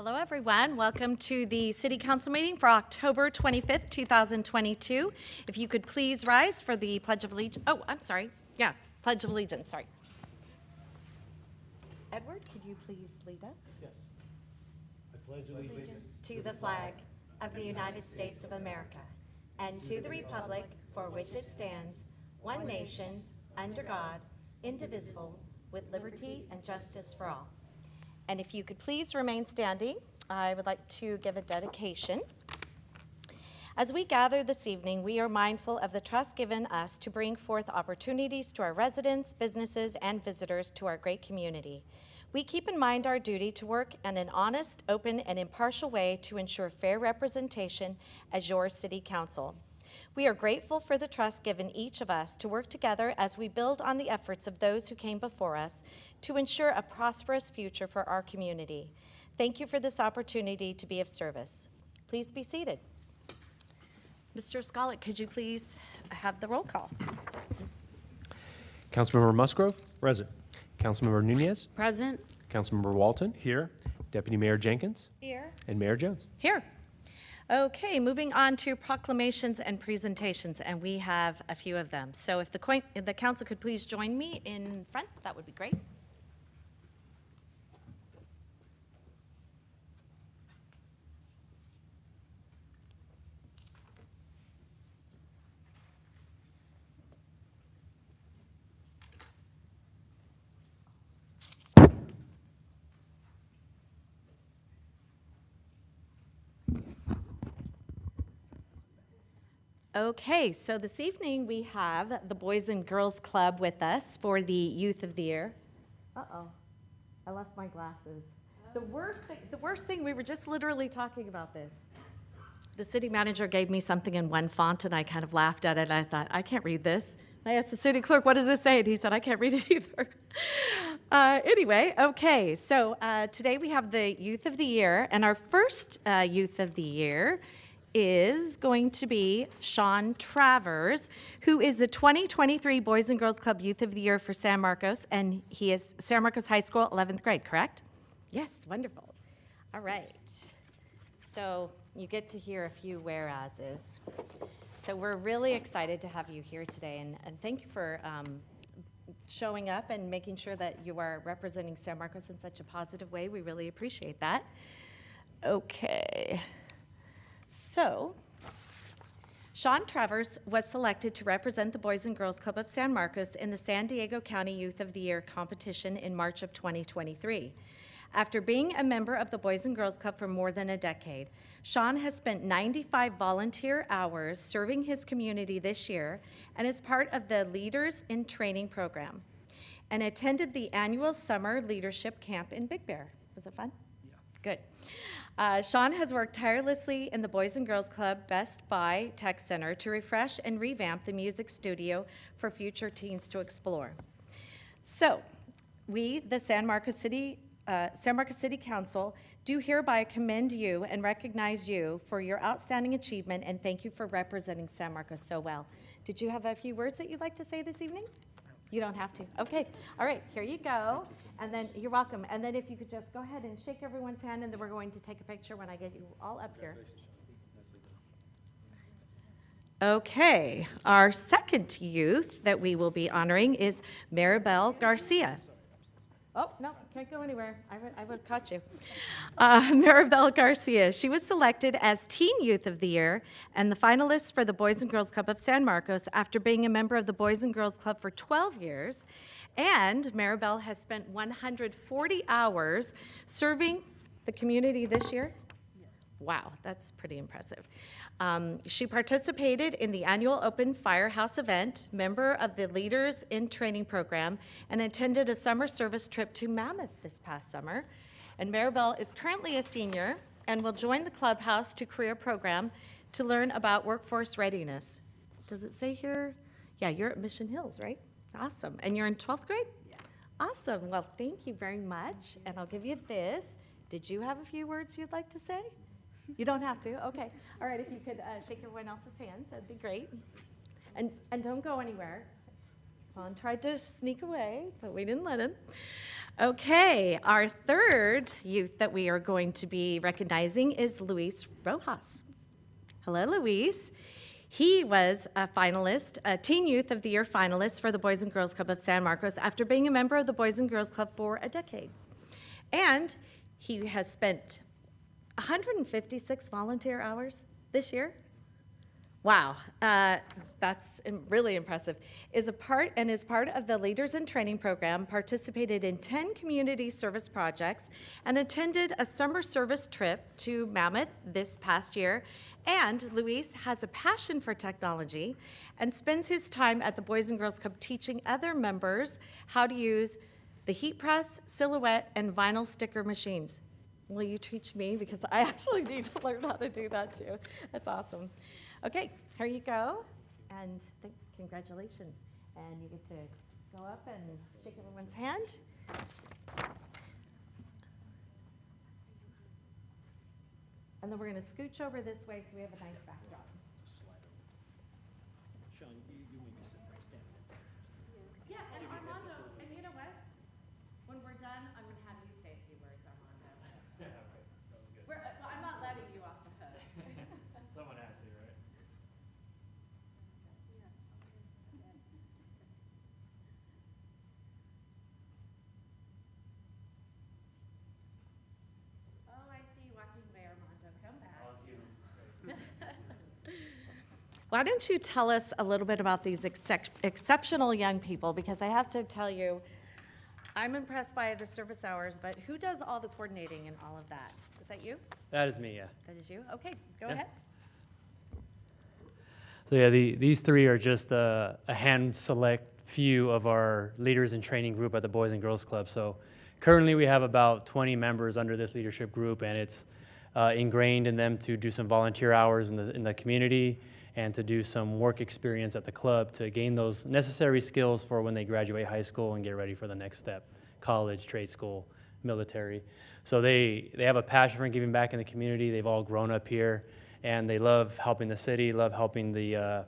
Hello, everyone. Welcome to the City Council meeting for October 25th, 2022. If you could please rise for the Pledge of Allegiance. Oh, I'm sorry. Yeah, Pledge of Allegiance, sorry. Edward, could you please lead us? Yes. I pledge allegiance To the flag of the United States of America and to the republic for which it stands, one nation, under God, indivisible, with liberty and justice for all. And if you could please remain standing, I would like to give a dedication. As we gather this evening, we are mindful of the trust given us to bring forth opportunities to our residents, businesses, and visitors to our great community. We keep in mind our duty to work in an honest, open, and impartial way to ensure fair representation as your City Council. We are grateful for the trust given each of us to work together as we build on the efforts of those who came before us to ensure a prosperous future for our community. Thank you for this opportunity to be of service. Please be seated. Mr. Scollett, could you please have the roll call? Councilmember Musgrove? Present. Councilmember Nunez? Present. Councilmember Walton? Here. Deputy Mayor Jenkins? Here. And Mayor Jones? Here. Okay, moving on to proclamations and presentations, and we have a few of them. So if the council could please join me in front, that would be great. Okay, so this evening we have the Boys and Girls Club with us for the Youth of the Year. Uh-oh, I left my glasses. The worst thing, we were just literally talking about this. The city manager gave me something in one font and I kind of laughed at it. I thought, I can't read this. I asked the city clerk, what does this say? And he said, I can't read it either. Anyway, okay, so today we have the Youth of the Year, and our first Youth of the Year is going to be Sean Travers, who is the 2023 Boys and Girls Club Youth of the Year for San Marcos, and he is San Marcos High School, 11th grade, correct? Yes, wonderful. All right. So you get to hear a few whereases. So we're really excited to have you here today, and thank you for showing up and making sure that you are representing San Marcos in such a positive way. We really appreciate that. Okay. So, Sean Travers was selected to represent the Boys and Girls Club of San Marcos in the San Diego County Youth of the Year competition in March of 2023. After being a member of the Boys and Girls Club for more than a decade, Sean has spent 95 volunteer hours serving his community this year and is part of the Leaders in Training program and attended the annual summer leadership camp in Big Bear. Was it fun? Yeah. Good. Sean has worked tirelessly in the Boys and Girls Club Best Buy Tech Center to refresh and revamp the music studio for future teens to explore. So, we, the San Marcos City Council, do hereby commend you and recognize you for your outstanding achievement, and thank you for representing San Marcos so well. Did you have a few words that you'd like to say this evening? You don't have to. Okay. All right. Here you go. And then you're welcome. And then if you could just go ahead and shake everyone's hand, and then we're going to take a picture when I get you all up here. Okay. Our second youth that we will be honoring is Maribel Garcia. Oh, no, can't go anywhere. I would have caught you. Maribel Garcia. She was selected as Teen Youth of the Year and the finalist for the Boys and Girls Club of San Marcos after being a member of the Boys and Girls Club for 12 years. And Maribel has spent 140 hours serving the community this year. Yes. Wow, that's pretty impressive. She participated in the annual Open Firehouse event, member of the Leaders in Training program, and attended a summer service trip to Mammoth this past summer. And Maribel is currently a senior and will join the Clubhouse to Career program to learn about workforce readiness. Does it say here? Yeah, you're at Mission Hills, right? Awesome. And you're in 12th grade? Yeah. Awesome. Well, thank you very much. And I'll give you this. Did you have a few words you'd like to say? You don't have to? Okay. All right, if you could shake everyone else's hands, that'd be great. And don't go anywhere. Vaughn tried to sneak away, but we didn't let him. Okay, our third youth that we are going to be recognizing is Luis Rojas. Hello, Luis. He was a finalist, a Teen Youth of the Year finalist for the Boys and Girls Club of San Marcos after being a member of the Boys and Girls Club for a decade. And he has spent 156 volunteer hours this year. Wow, that's really impressive. Is part of the Leaders in Training program, participated in 10 community service projects, and attended a summer service trip to Mammoth this past year. And Luis has a passion for technology and spends his time at the Boys and Girls Club teaching other members how to use the heat press, silhouette, and vinyl sticker machines. Will you teach me? Because I actually need to learn how to do that too. That's awesome. Okay, here you go, and congratulations. And you get to go up and shake everyone's hand. And then we're going to scooch over this way so we have a nice backdrop. Sean, you may be sitting right standing. Yeah, and Armando, and you know what? When we're done, I'm going to have you say a few words, Armando. Yeah, okay. That was good. Well, I'm not letting you off the hook. Someone has to, right? Oh, I see you walking away, Armando. Come back. Why don't you tell us a little bit about these exceptional young people? Because I have to tell you, I'm impressed by the service hours, but who does all the coordinating and all of that? Is that you? That is me, yeah. That is you? Okay, go Yeah. ahead. So yeah, these three are just a hand select few of our leaders in training group at the Boys and Girls Club. So currently we have about 20 members under this leadership group, and it's ingrained in them to do some volunteer hours in the community and to do some work experience at the club to gain those necessary skills for when they graduate high school and get ready for the next step, college, trade school, military. So they have a passion for giving back in the community. They've all grown up here, and they love helping the city, love helping the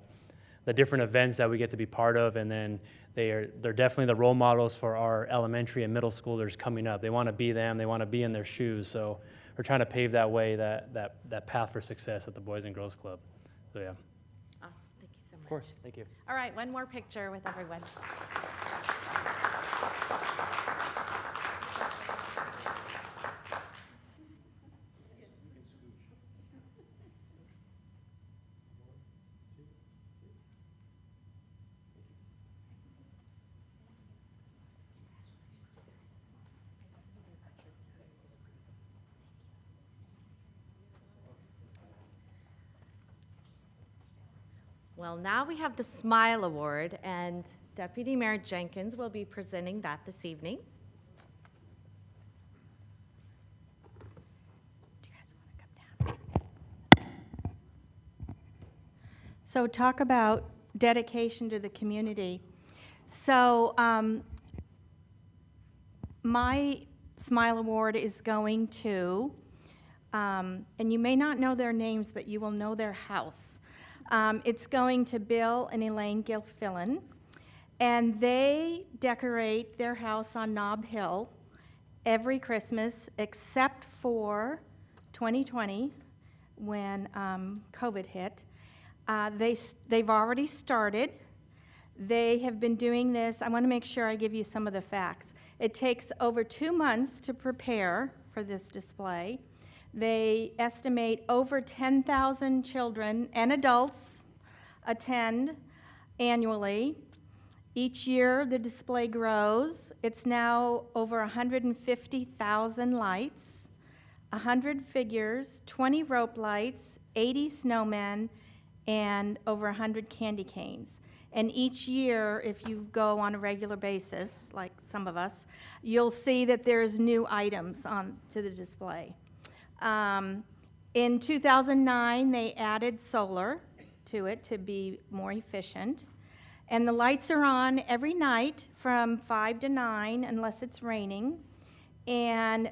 different events that we get to be part of, and then they're definitely the role models for our elementary and middle schoolers coming up. They want to be them. They want to be in their shoes. So we're trying to pave that way, that path for success at the Boys and Girls Club. So yeah. Awesome, thank you so much. Of course, thank you. All right, one more picture with everyone. Well, now we have the Smile Award, and Deputy Mayor Jenkins will be presenting that this evening. Do you guys want to come down? So talk about dedication to the community. So my Smile Award is going to, and you may not know their names, but you will know their house. It's going to Bill and Elaine Gilfillan, and they decorate their house on Nob Hill every Christmas except for 2020 when COVID hit. They've already started. They have been doing this. I want to make sure I give you some of the facts. It takes over 2 months to prepare for this display. They estimate over 10,000 children and adults attend annually. Each year, the display grows. It's now over 150,000 lights, 100 figures, 20 rope lights, 80 snowmen, and over 100 candy canes. And each year, if you go on a regular basis, like some of us, you'll see that there's new items on to the display. In 2009, they added solar to it to be more efficient. And the lights are on every night from 5 to 9, unless it's raining. And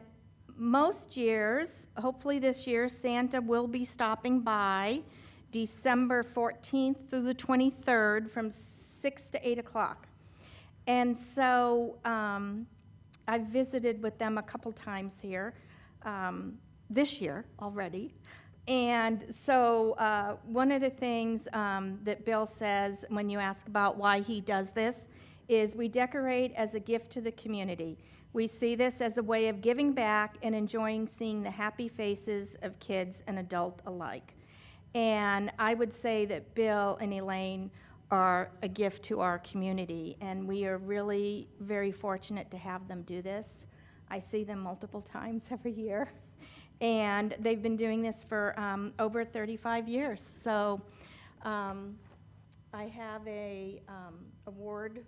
most years, hopefully this year, Santa will be stopping by December 14th through the 23rd from 6 to 8 o'clock. And so I've visited with them a couple times here, this year already. And so one of the things that Bill says when you ask about why he does this is we decorate as a gift to the community. We see this as a way of giving back and enjoying seeing the happy faces of kids and adult alike. And I would say that Bill and Elaine are a gift to our community, and we are really very fortunate to have them do this. I see them multiple times every year, and they've been doing this for over 35 years. So I have a award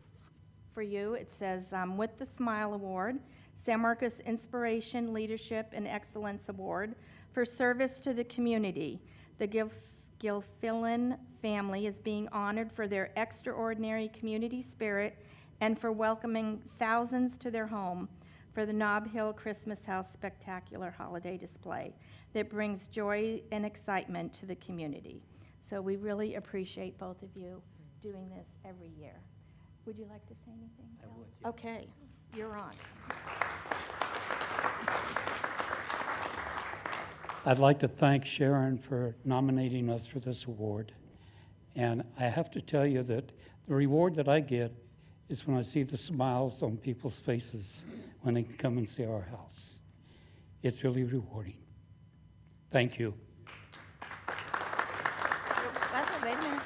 for you. It says, with the Smile Award, San Marcos Inspiration, Leadership, and Excellence Award for service to the community. The Gilfillan family is being honored for their extraordinary community spirit and for welcoming thousands to their home for the Nob Hill Christmas House spectacular holiday display that brings joy and excitement to the community. So we really appreciate both of you doing this every year. Would you like to say anything, Bill? I would, yeah. Okay, you're on. I'd like to thank Sharon for nominating us for this award. And I have to tell you that the reward that I get is when I see the smiles on people's faces when they come and see our house. It's really rewarding. Thank you. Wait a minute.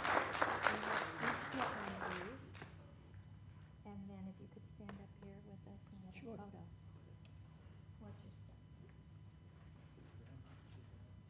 And then if you could stand up here with us and get a photo. What's your step? There's a sample picture up there.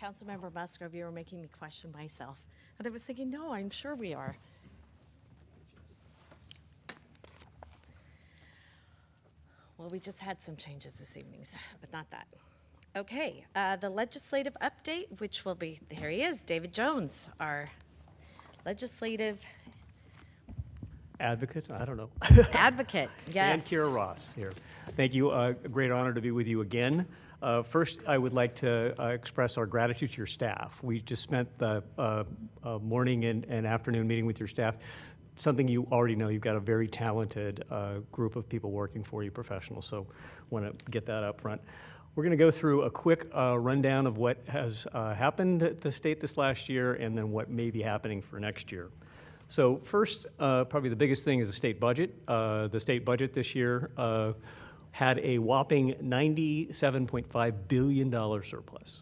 Councilmember Musgrove, you were making me question myself. And I was thinking, no, I'm sure we are. Well, we just had some changes this evening, but not that. Okay, the legislative update, which will be, here he is, David Jones, our legislative Advocate? I don't know. advocate. Yes. And Kira Ross here. Thank you. A great honor to be with you again. First, I would like to express our gratitude to your staff. We just spent the morning and afternoon meeting with your staff. Something you already know, you've got a very talented group of people working for you, professionals, so want to get that up front. We're going to go through a quick rundown of what has happened at the state this last year and then what may be happening for next year. So first, probably the biggest thing is the state budget. The state budget this year had a whopping $97.5 billion surplus.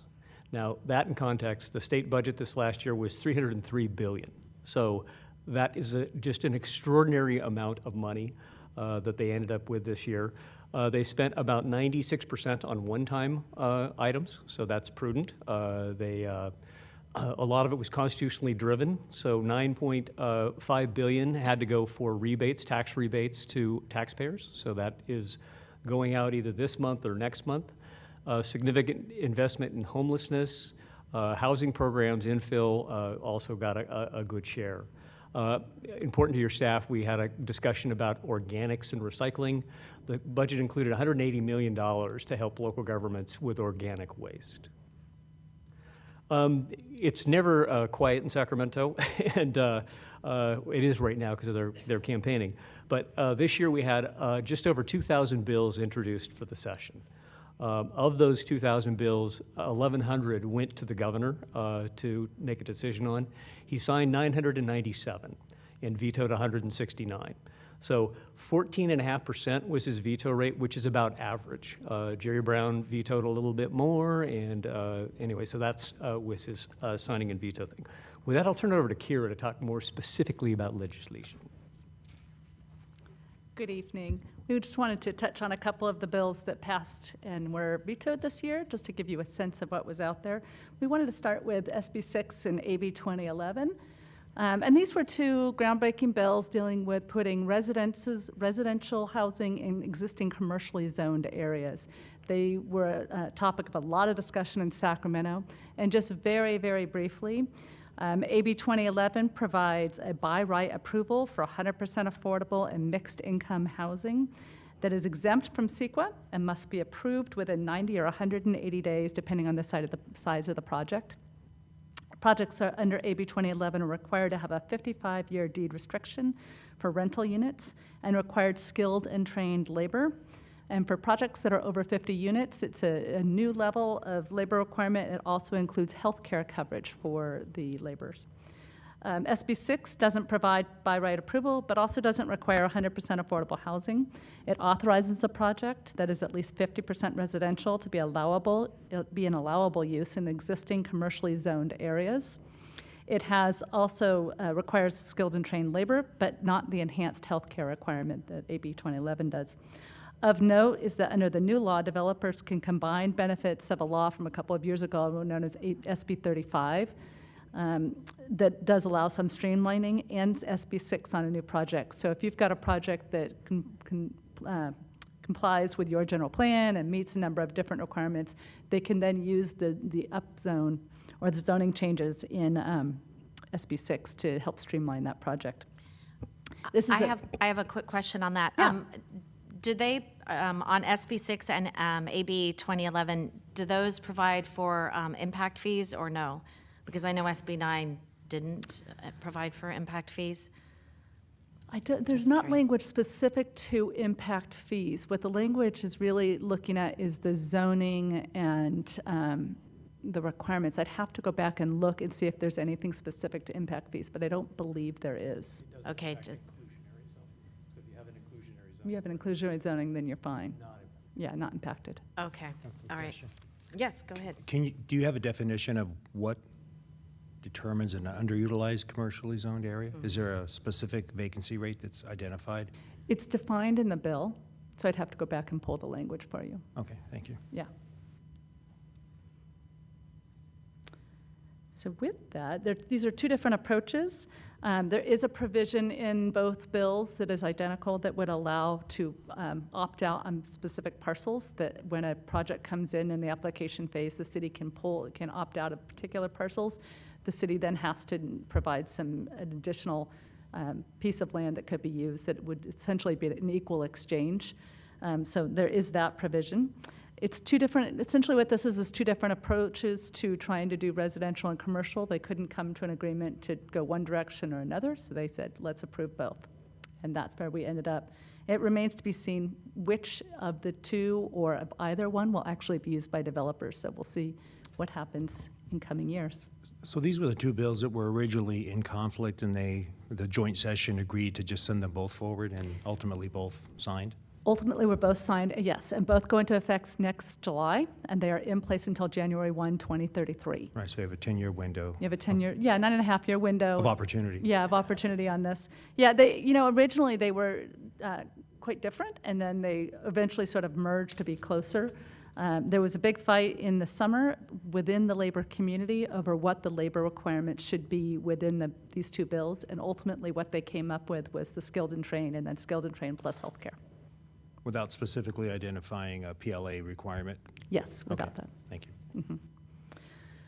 Now, that in context, the state budget this last year was $303 billion. So that is just an extraordinary amount of money that they ended up with this year. They spent about 96% on one-time items, so that's prudent. A lot of it was constitutionally driven, so $9.5 billion had to go for rebates, tax rebates to taxpayers, so that is going out either this month or next month. Significant investment in homelessness, housing programs, infill also got a good share. Important to your staff, we had a discussion about organics and recycling. The budget included $180 million to help local governments with organic waste. It's never quiet in Sacramento, and it is right now because of their campaigning. But this year we had just over 2,000 bills introduced for the session. Of those 2,000 bills, 1,100 went to the governor to make a decision on. He signed 997 and vetoed 169. So 14.5% was his veto rate, which is about average. Jerry Brown vetoed a little bit more, and anyway, so that's was his signing and veto thing. With that, I'll turn it over to Kira to talk more specifically about legislation. Good evening. We just wanted to touch on a couple of the bills that passed and were vetoed this year, just to give you a sense of what was out there. We wanted to start with SB 6 and AB 2011. And these were two groundbreaking bills dealing with putting residential housing in existing commercially zoned areas. They were a topic of a lot of discussion in Sacramento. And just very, very briefly, AB 2011 provides a by right approval for 100% affordable and mixed income housing that is exempt from CEQA and must be approved within 90 or 180 days, depending on the size of the project. Projects under AB 2011 are required to have a 55-year deed restriction for rental units and required skilled and trained labor. And for projects that are over 50 units, it's a new level of labor requirement. It also includes health care coverage for the laborers. SB 6 doesn't provide by right approval, but also doesn't require 100% affordable housing. It authorizes a project that is at least 50% residential to be an allowable use in existing commercially zoned areas. It has also requires skilled and trained labor, but not the enhanced health care requirement that AB 2011 does. Of note is that under the new law, developers can combine benefits of a law from a couple of years ago known as SB 35 that does allow some streamlining, and SB 6 on a new project. So if you've got a project that complies with your general plan and meets a number of different requirements, they can then use the upzone or the zoning changes in SB 6 to help streamline that project. I have a quick question on that. Yeah. Do they, on SB 6 and AB 2011, do those provide for impact fees or no? Because I know SB 9 didn't provide for impact fees. There's not language specific to impact fees. What the language is really looking at is the zoning and the requirements. I'd have to go back and look and see if there's anything specific to impact fees, but I don't believe there is. Okay. So if you have an inclusionary If you have an inclusionary zoning, then you're fine. Yeah, not impacted. Okay. All right. Yes, go ahead. Do you have a definition of what determines an underutilized commercially zoned area? Is there a specific vacancy rate that's identified? It's defined in the bill, so I'd have to go back and pull the language for you. Okay, thank you. Yeah. So with that, these are two different approaches. There is a provision in both bills that is identical that would allow to opt out on specific parcels, that when a project comes in the application phase, the city can opt out of particular parcels. The city then has to provide an additional piece of land that could be used that would essentially be an equal exchange. So there is that provision. It's two different, essentially what this is two different approaches to trying to do residential and commercial. They couldn't come to an agreement to go one direction or another, so they said, let's approve both. And that's where we ended up. It remains to be seen which of the two or of either one will actually be used by developers, so we'll see what happens in coming years. So these were the two bills that were originally in conflict, and the joint session agreed to just send them both forward, and ultimately both signed? Ultimately, we're both signed, yes, and both go into effect next July, and they are in place until January 1, 2033. Right, so you have a 10-year window. You have a 10-year, 9.5-year window. Of opportunity. Yeah, of opportunity on this. Yeah, originally they were quite different, and then they eventually sort of merged to be closer. There was a big fight in the summer within the labor community over what the labor requirements should be within these two bills, and ultimately what they came up with was the skilled and trained, and then skilled and trained plus healthcare. Without specifically identifying a PLA requirement? Yes, without Okay, that. thank you.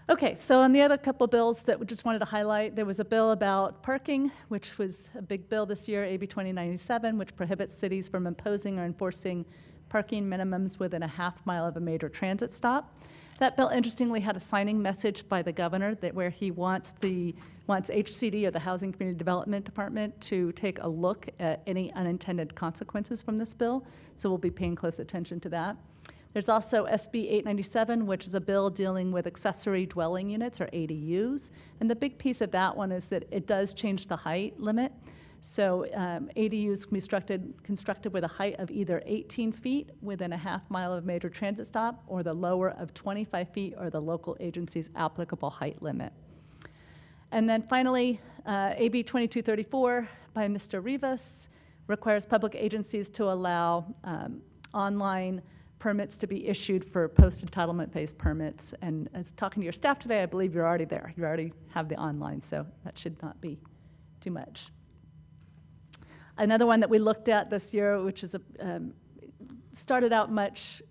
Okay, so on the other couple bills that we just wanted to highlight, there was a bill about parking, which was a big bill this year, AB 2097, which prohibits cities from imposing or enforcing parking minimums within a half mile of a major transit stop. That bill, interestingly, had a signing message by the governor where he wants HCD, or the Housing Community Development Department, to take a look at any unintended consequences from this bill. So we'll be paying close attention to that. There's also SB 897, which is a bill dealing with accessory dwelling units, or ADUs. And the big piece of that one is that it does change the height limit. So ADUs can be constructed with a height of either 18 feet within a half-mile of major transit stop, or the lower of 25 feet, or the local agency's applicable height limit. And then finally, AB 2234 by Mr. Rivas requires public agencies to allow online permits to be issued for post-entitlement-based permits. And as talking to your staff today, I believe you're already there. You already have the online, so that should not be too much. Another one that we looked at this year, which is started out much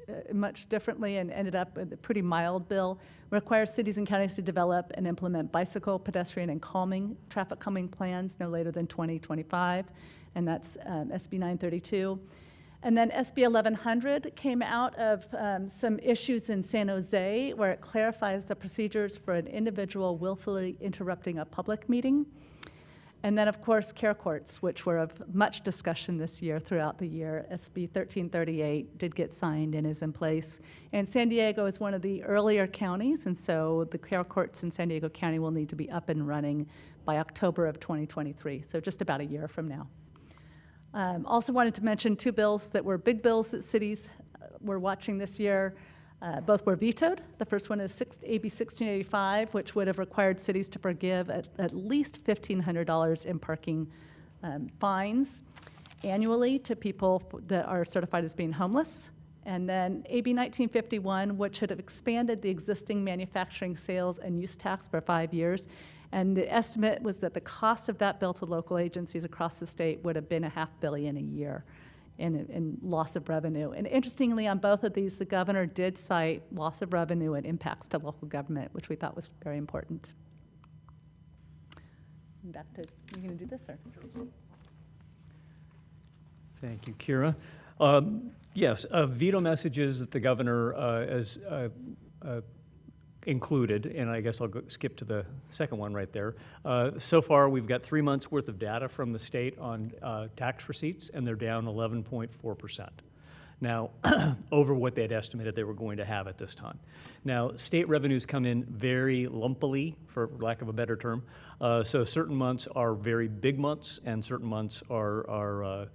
differently and ended up with a pretty mild bill, requires cities and counties to develop and implement bicycle, pedestrian, and traffic calming plans no later than 2025, and that's SB 932. And then SB 1100 came out of some issues in San Jose where it clarifies the procedures for an individual willfully interrupting a public meeting. And then, of course, care courts, which were of much discussion this year throughout the year. SB 1338 did get signed and is in place. And San Diego is one of the earlier counties, and so the care courts in San Diego County will need to be up and running by October of 2023, so just about a year from now. Also wanted to mention two bills that were big bills that cities were watching this year. Both were vetoed. The first one is AB 1685, which would have required cities to forgive at least $1,500 in parking fines annually to people that are certified as being homeless. And then AB 1951, which should have expanded the existing manufacturing sales and use tax for 5 years. And the estimate was that the cost of that bill to local agencies across the state would have been $500 million a year in loss of revenue. And interestingly, on both of these, the governor did cite loss of revenue and impacts to local government, which we thought was very important. Back to, you going to do this, or? Thank you, Kira. Yes, veto messages that the governor has included, and I guess I'll skip to the second one right there. So far, we've got 3 months worth of data from the state on tax receipts, and they're down 11.4%. Now, over what they had estimated they were going to have at this time. Now, state revenues come in very lumpily, for lack of a better term. So certain months are very big months, and certain months are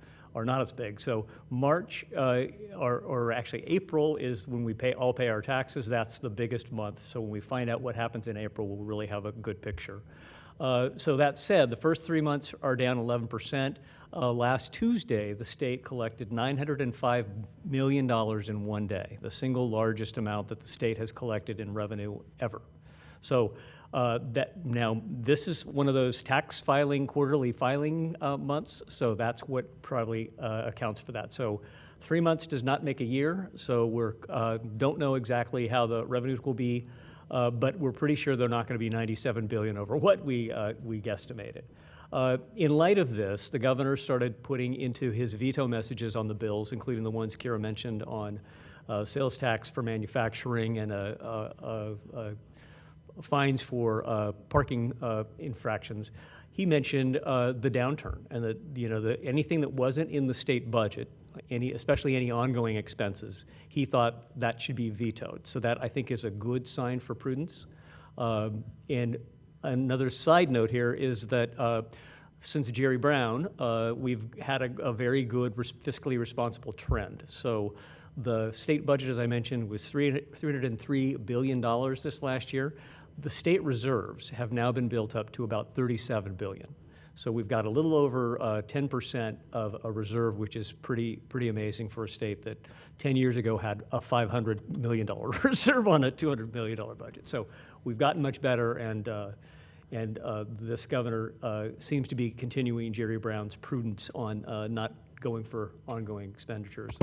not as big. So March, or actually April, is when we all pay our taxes. That's the biggest month. So when we find out what happens in April, we'll really have a good picture. So that said, the first 3 months are down 11%. Last Tuesday, the state collected $905 million in one day, the single largest amount that the state has collected in revenue ever. So now this is one of those tax filing, quarterly filing months, so that's what probably accounts for that. So 3 months does not make a year, so we don't know exactly how the revenues will be, but we're pretty sure they're not going to be $97 billion over what we guesstimated. In light of this, the governor started putting into his veto messages on the bills, including the ones Kira mentioned on sales tax for manufacturing and fines for parking infractions. He mentioned the downturn and that anything that wasn't in the state budget, especially any ongoing expenses, he thought that should be vetoed. So that I think is a good sign for prudence. And another side note here is that since Jerry Brown, we've had a very good fiscally responsible trend. So the state budget, as I mentioned, was $303 billion this last year. The state reserves have now been built up to about $37 billion. So we've got a little over 10% of a reserve, which is pretty amazing for a state that 10 years ago had a $500 million reserve on a $200 million budget. So we've gotten much better, and this governor seems to be continuing Jerry Brown's prudence on not going for ongoing expenditures.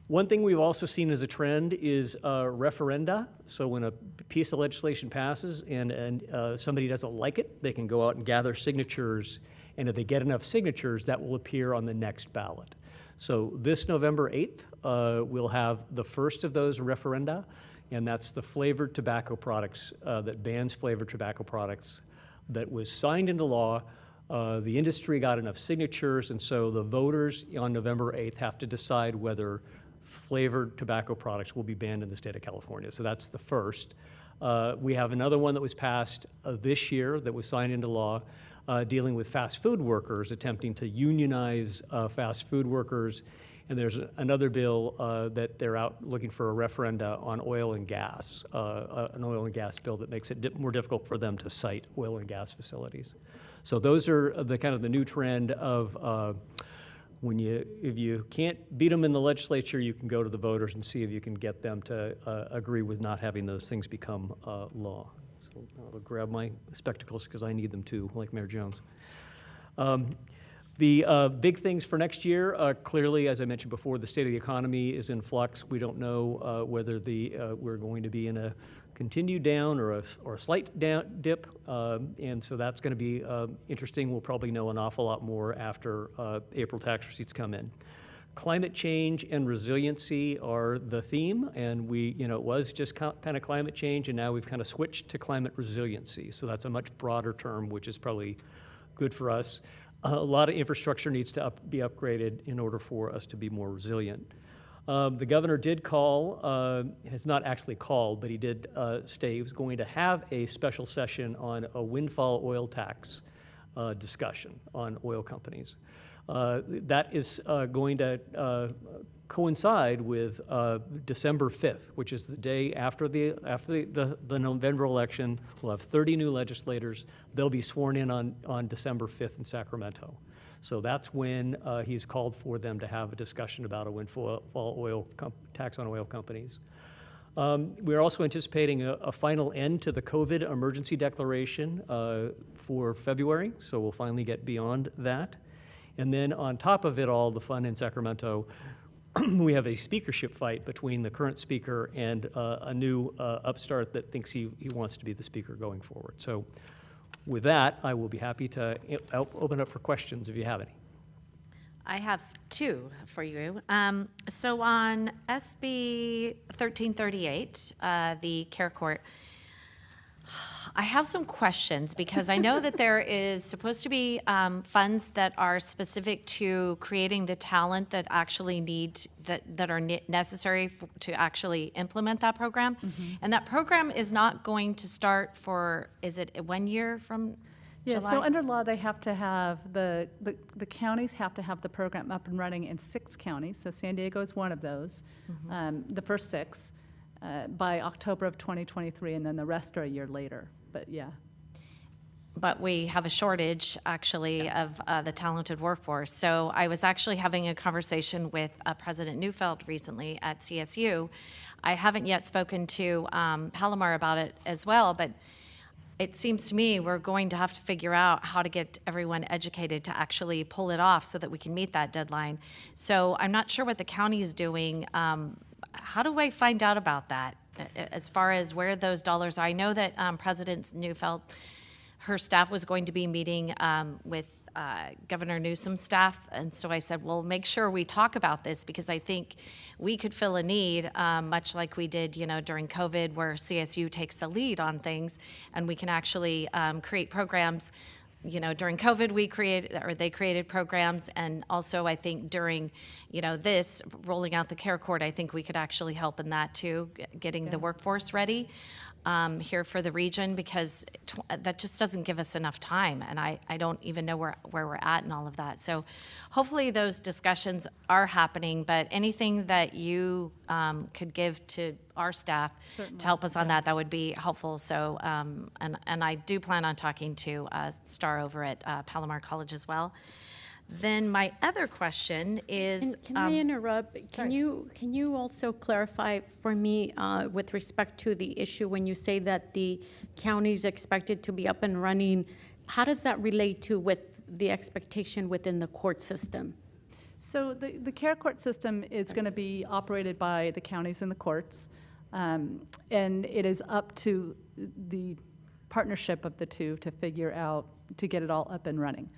One thing we've also seen as a trend is referenda. So when a piece of legislation passes and somebody doesn't like it, they can go out and gather signatures, and if they get enough signatures, that will appear on the next ballot. So this November 8th, we'll have the first of those referenda, and that's the flavored tobacco products that bans flavored tobacco products that was signed into law. The industry got enough signatures, and so the voters on November 8th have to decide whether flavored tobacco products will be banned in the state of California. So that's the first. We have another one that was passed this year that was signed into law dealing with fast food workers, attempting to unionize fast food workers. And there's another bill that they're out looking for a referenda on oil and gas, an oil and gas bill that makes it more difficult for them to site oil and gas facilities. So those are the kind of the new trend of if you can't beat them in the legislature, you can go to the voters and see if you can get them to agree with not having those things become law. So I'll grab my spectacles because I need them too, like Mayor Jones. The big things for next year, clearly, as I mentioned before, the state of the economy is in flux. We don't know whether we're going to be in a continued down or a slight dip, and so that's going to be interesting. We'll probably know an awful lot more after April tax receipts come in. Climate change and resiliency are the theme, and it was just kind of climate change, and now we've kind of switched to climate resiliency. So that's a much broader term, which is probably good for us. A lot of infrastructure needs to be upgraded in order for us to be more resilient. The governor did call, has not actually called, but he did say he was going to have a special session on a windfall oil tax discussion on oil companies. That is going to coincide with December 5th, which is the day after the November election. We'll have 30 new legislators. They'll be sworn in on December 5th in Sacramento. So that's when he's called for them to have a discussion about a windfall oil tax on oil companies. We're also anticipating a final end to the COVID emergency declaration for February, so we'll finally get beyond that. And then on top of it all, the fun in Sacramento, we have a speakership fight between the current speaker and a new upstart that thinks he wants to be the speaker going forward. So with that, I will be happy to open up for questions if you have any. I have two for you. So on SB 1338, the Care Court, I have some questions because I know that there is supposed to be funds that are specific to creating the talent that actually that are necessary to actually implement that program. And that program is not going to start for, is it 1 year from Yeah, July? so under law, they have to have, the counties have to have the program up and running in 6 counties. So San Diego is one of those, the first 6, by October of 2023, and then the rest are a year later. But yeah. But we have a shortage, actually, of the talented workforce. So I was actually having a conversation with President Neufeld recently at CSU. I haven't yet spoken to Palomar about it as well, but it seems to me we're going to have to figure out how to get everyone educated to actually pull it off so that we can meet that deadline. So I'm not sure what the county is doing. How do I find out about that as far as where those dollars are? I know that President Neufeld, her staff was going to be meeting with Governor Newsom's staff, and so I said, well, make sure we talk about this because I think we could fill a need, much like we did, during COVID, where CSU takes the lead on things, and we can actually create programs. During COVID, they created programs, and also I think during, this rolling out the Care Court, I think we could actually help in that too, getting the workforce ready here for the region, because that just doesn't give us enough time, and I don't even know where we're at and all of that. So hopefully those discussions are happening, but anything that you could give to our staff to help us on that would be helpful. So, and I do plan on talking to Star over at Palomar College as well. Then my other question is, Can I interrupt? Can you also clarify for me with respect to the issue when you say that the county is expected to be up and running? How does that relate to with the expectation within the court system? So the Care Court system is going to be operated by the counties and the courts, and it is up to the partnership of the two to figure out, to get it all up and running.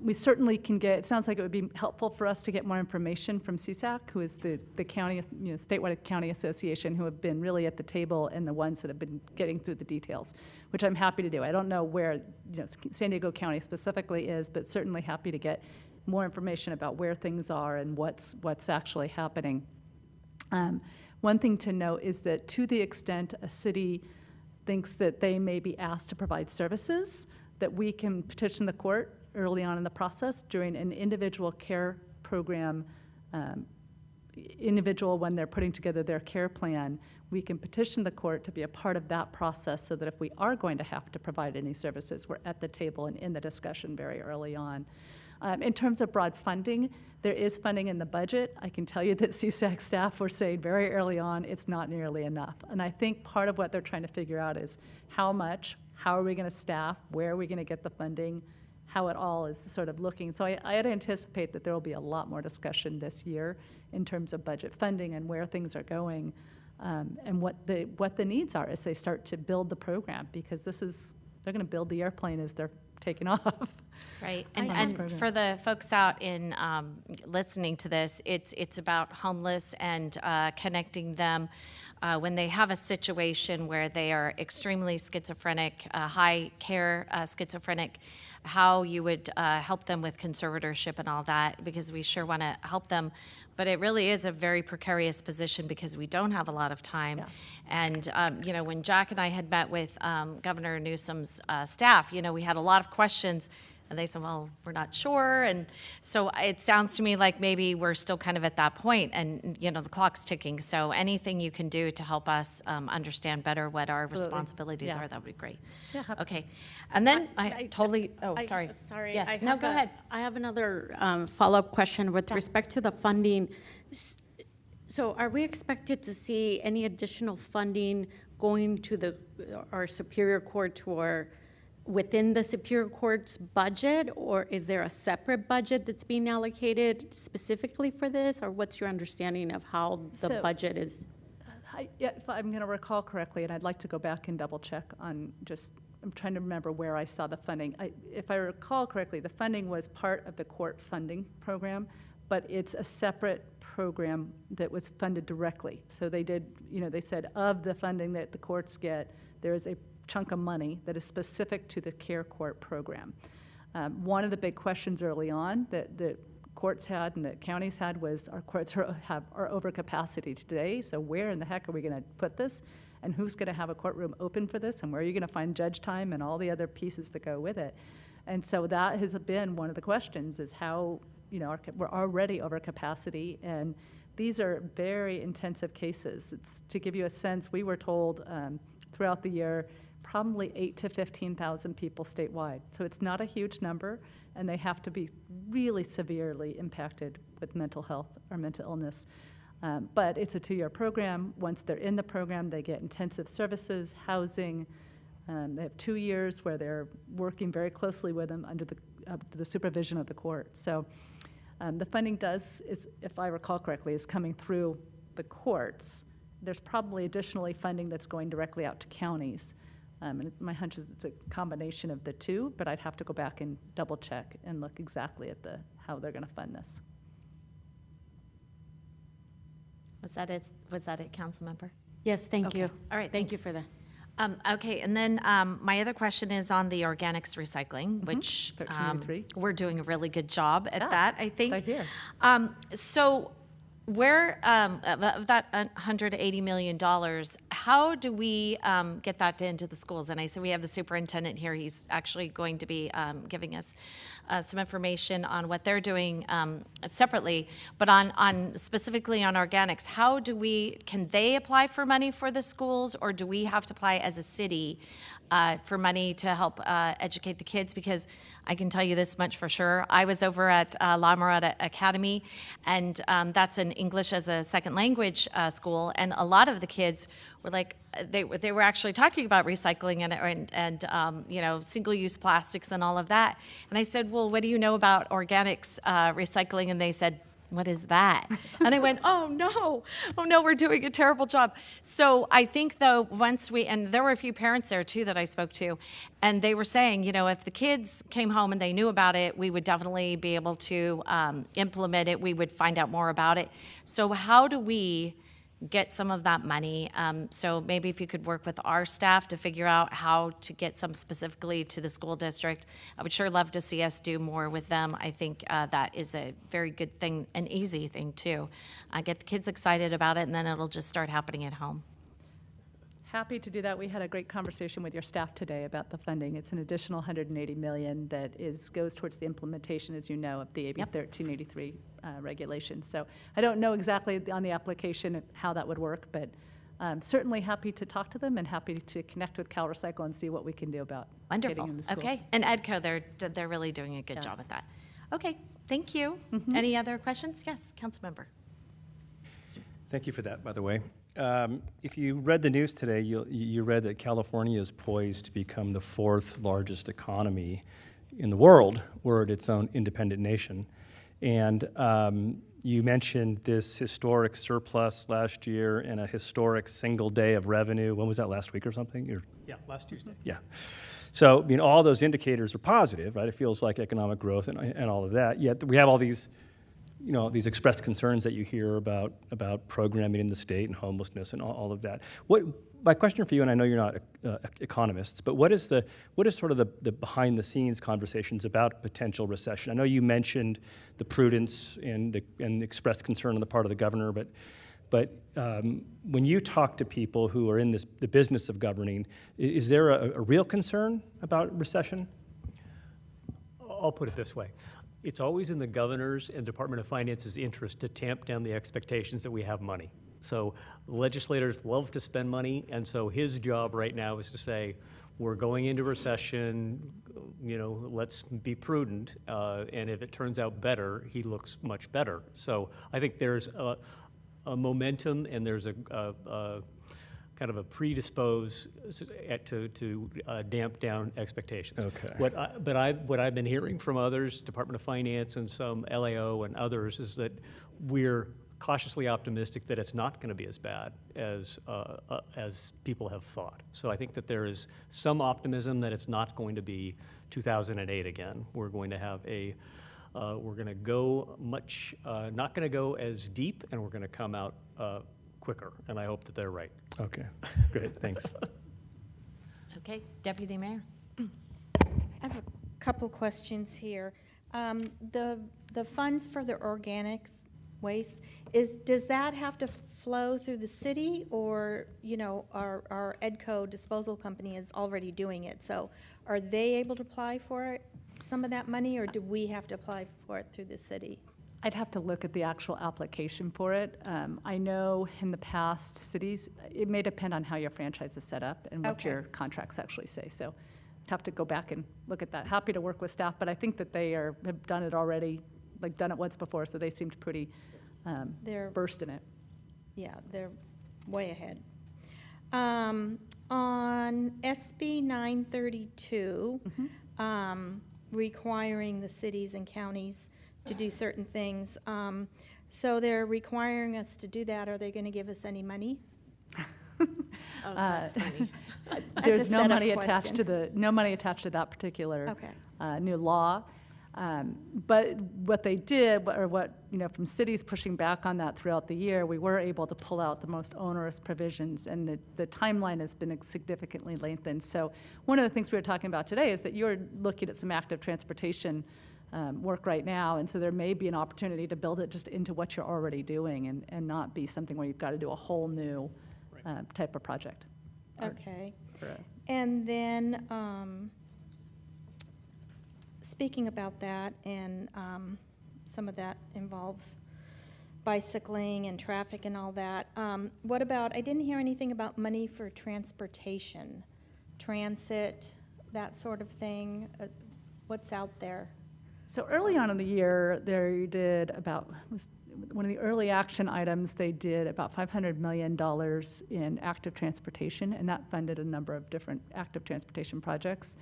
We certainly can get, it sounds like it would be helpful for us to get more information from CSAC, who is the county, statewide county association, who have been really at the table and the ones that have been getting through the details, which I'm happy to do. I don't know where San Diego County specifically is, but certainly happy to get more information about where things are and what's actually happening. One thing to note is that to the extent a city thinks that they may be asked to provide services, that we can petition the court early on in the process during an individual care program, individual when they're putting together their care plan, we can petition the court to be a part of that process so that if we are going to have to provide any services, we're at the table and in the discussion very early on. In terms of broad funding, there is funding in the budget. I can tell you that CSAC staff were saying very early on, it's not nearly enough. And I think part of what they're trying to figure out is how much, how are we going to staff, where are we going to get the funding, how it all is sort of looking. So I'd anticipate that there will be a lot more discussion this year in terms of budget funding and where things are going, and what the needs are as they start to build the program, because they're going to build the airplane as they're taking off. Right, on this and program. for the folks out in listening to this, it's about homeless and connecting them when they have a situation where they are extremely schizophrenic, high care schizophrenic, how you would help them with conservatorship and all that, because we sure want to help them. But it really is a very precarious position because we don't have a lot of time. And, when Jack and I had met with Governor Newsom's staff, we had a lot of questions. And they said, well, we're not sure. And so it sounds to me like maybe we're still kind of at that point and, the clock's ticking. So anything you can do to help us understand better what our responsibilities Yeah. are, that would be great. Yeah, happy- Okay. And then sorry. Sorry. Yes, no, go ahead. I have another follow-up question with respect to the funding. So are we expected to see any additional funding going to our Superior Court or within the Superior Court's budget, or is there a separate budget that's being allocated specifically for this, or what's your understanding of how the So- budget is? If I'm going to recall correctly, and I'd like to go back and double check on I'm trying to remember where I saw the funding. If I recall correctly, the funding was part of the court funding program, but it's a separate program that was funded directly. So they did, they said of the funding that the courts get, there is a chunk of money that is specific to the care court program. One of the big questions early on that the courts had and that counties had was our courts are over capacity today, so where in the heck are we going to put this? And who's going to have a courtroom open for this? And where are you going to find judge time and all the other pieces that go with it? And so that has been one of the questions is how, we're already over capacity, and these are very intensive cases. It's, to give you a sense, we were told throughout the year, probably 8,000 to 15,000 people statewide. So it's not a huge number, and they have to be really severely impacted with mental health or mental illness. But it's a 2-year program. Once they're in the program, they get intensive services, housing. They have 2 years where they're working very closely with them under the supervision of the court. So the funding if I recall correctly, is coming through the courts. There's probably additionally funding that's going directly out to counties. And my hunch is it's a combination of the two, but I'd have to go back and double check and look exactly at how they're going to fund this. Was that it, council member? Yes, thank you. All right, Thank you thanks. for that. Okay, and then my other question is on the organics recycling, which 1383. we're doing a really good job at Yeah, that, I think. I hear. So where, of that $180 million, how do we get that into the schools? And I said we have the superintendent here. He's actually going to be giving us some information on what they're doing separately. But on specifically on organics, can they apply for money for the schools, or do we have to apply as a city for money to help educate the kids? Because I can tell you this much for sure. I was over at La Mirada Academy, and that's an English as a second language school, and a lot of the kids were like, they were actually talking about recycling and single-use plastics and all of that. And I said, well, what do you know about organics recycling? And they said, what is that? And I went, oh no, we're doing a terrible job. So I think though, and there were a few parents there too that I spoke to, and they were saying, if the kids came home and they knew about it, we would definitely be able to implement it. We would find out more about it. So how do we get some of that money? So maybe if you could work with our staff to figure out how to get some specifically to the school district. I would sure love to see us do more with them. I think that is a very good thing, an easy thing too. Get the kids excited about it, and then it'll just start happening at home. Happy to do that. We had a great conversation with your staff today about the funding. It's an additional $180 million that goes towards the implementation, as you know, of the AB 1383 regulations. So I don't know exactly on the application how that would work, but certainly happy to talk to them and happy to connect with CalRecycle and see what we can do about Wonderful. getting in the schools. Okay, and EDCO, they're really doing a good job with that. Okay, thank you. Any other questions? Yes, Councilmember. Thank you for that, by the way. If you read the news today, you read that California is poised to become the 4th largest economy in the world, were it its own independent nation. And you mentioned this historic surplus last year and a historic single day of revenue. When was that, last week or something? Yeah, last Tuesday. Yeah. So, I mean, all those indicators are positive, right? It feels like economic growth and all of that. Yet we have all these, these expressed concerns that you hear about programming in the state and homelessness and all of that. My question for you, and I know you're not economists, but what is sort of the behind the scenes conversations about potential recession? I know you mentioned the prudence and the expressed concern on the part of the governor, but when you talk to people who are in the business of governing, is there a real concern about recession? I'll put it this way. It's always in the governor's and Department of Finance's interest to tamp down the expectations that we have money. So legislators love to spend money, and so his job right now is to say, we're going into recession, let's be prudent, and if it turns out better, he looks much better. So I think there's a momentum, and there's a kind of a predispose to damp down expectations. Okay. What I've been hearing from others, Department of Finance and some LAO and others, is that we're cautiously optimistic that it's not going to be as bad as people have thought. So I think that there is some optimism that it's not going to be 2008 again. We're going to have we're going to go not going to go as deep, and we're going to come out quicker, and I hope that they're right. Okay, great, thanks. Okay, Deputy Mayor. I have a couple questions here. The funds for the organics waste, does that have to flow through the city, or, our EDCO disposal company is already doing it? So are they able to apply for it, some of that money, or do we have to apply for it through the city? I'd have to look at the actual application for it. I know in the past, cities, it may depend on how your franchise is set up and what Okay. your contracts actually say. So I'd have to go back and look at that. Happy to work with staff, but I think that they have done it already, done it once before, so they seemed pretty They're- versed in it. Yeah, they're way ahead. On SB 932, requiring the cities and counties to do certain things. So they're requiring us to do that. Are they going to give us any money? Oh, that's funny. There's a no setup money attached to question. that particular Okay. new law. But what they did, from cities pushing back on that throughout the year, we were able to pull out the most onerous provisions, and the timeline has been significantly lengthened. So one of the things we were talking about today is that you're looking at some active transportation work right now, and so there may be an opportunity to build it just into what you're already doing and not be something where you've got to do a whole new type of project. Okay. And then, speaking about that, and some of that involves bicycling and traffic and all that, what about, I didn't hear anything about money for transportation, transit, that sort of thing. What's out there? So early on in the year, they did one of the early action items, they did about $500 million in active transportation, and that funded a number of different active transportation projects.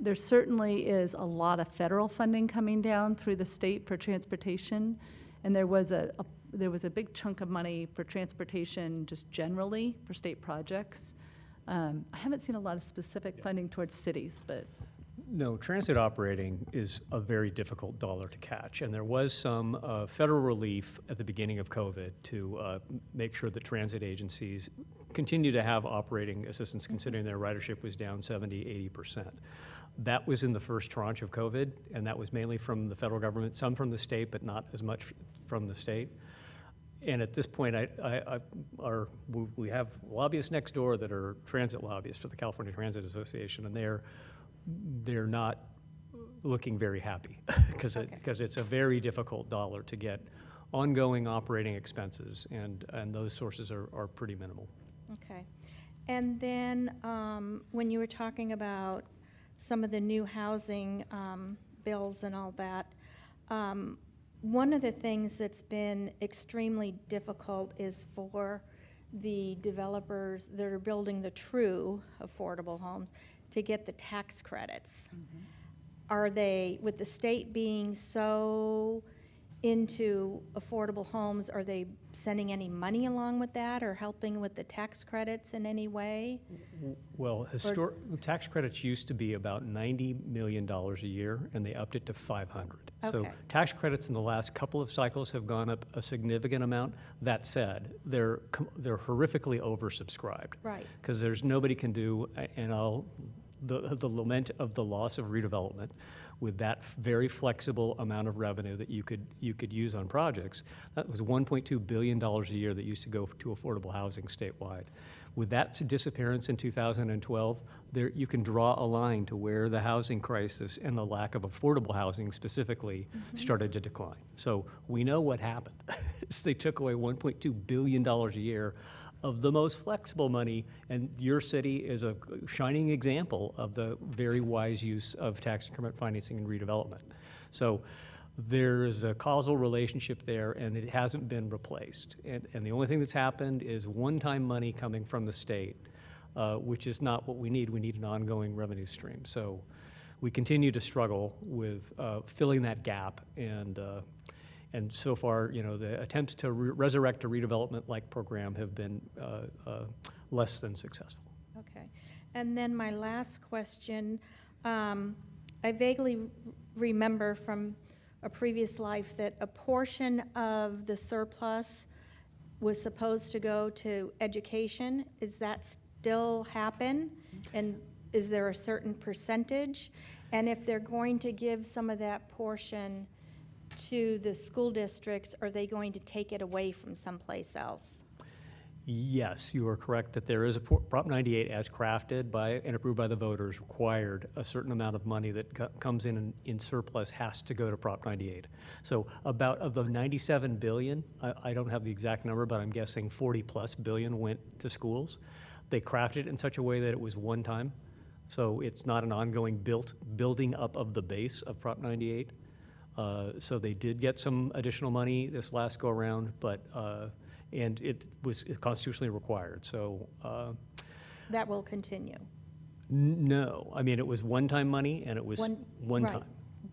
There certainly is a lot of federal funding coming down through the state for transportation, and there was a big chunk of money for transportation just generally for state projects. I haven't seen a lot of specific funding towards cities, but. No, transit operating is a very difficult dollar to catch, and there was some federal relief at the beginning of COVID to make sure that transit agencies continue to have operating assistance, considering their ridership was down 70–80%. That was in the first tranche of COVID, and that was mainly from the federal government, some from the state, but not as much from the state. And at this point, we have lobbyists next door that are transit lobbyists for the California Transit Association, and they're not looking very happy because it's a very difficult dollar to get ongoing operating expenses, and those sources are pretty minimal. Okay. And then when you were talking about some of the new housing bills and all that, one of the things that's been extremely difficult is for the developers that are building the true affordable homes to get the tax credits. Are they, with the state being so into affordable homes, are they sending any money along with that or helping with the tax credits in any way? Well, tax credits used to be about $90 million a year, and they upped it to 500. So Okay. tax credits in the last couple of cycles have gone up a significant amount. That said, they're horrifically oversubscribed. Right. Because there's nobody can do, and the lament of the loss of redevelopment with that very flexible amount of revenue that you could use on projects. That was $1.2 billion a year that used to go to affordable housing statewide. With that disappearance in 2012, you can draw a line to where the housing crisis and the lack of affordable housing specifically started to decline. So we know what happened. They took away $1.2 billion a year of the most flexible money, and your city is a shining example of the very wise use of tax increment financing and redevelopment. So there's a causal relationship there, and it hasn't been replaced. And the only thing that's happened is one-time money coming from the state, which is not what we need. We need an ongoing revenue stream. So we continue to struggle with filling that gap, and so far, the attempts to resurrect a redevelopment-like program have been less than successful. Okay. And then my last question, I vaguely remember from a previous life that a portion of the surplus was supposed to go to education. Is that still happen? And is there a certain percentage? And if they're going to give some of that portion to the school districts, are they going to take it away from someplace else? Yes, you are correct that there is a Prop 98 as crafted by and approved by the voters required a certain amount of money that comes in surplus has to go to Prop 98. So about of the 97 billion, I don't have the exact number, but I'm guessing 40 plus billion went to schools. They crafted it in such a way that it was one time. So it's not an ongoing building up of the base of Prop 98. So they did get some additional money this last go around, but and it was constitutionally required. So That will continue. no, I mean it was one-time money, and it was one right. time.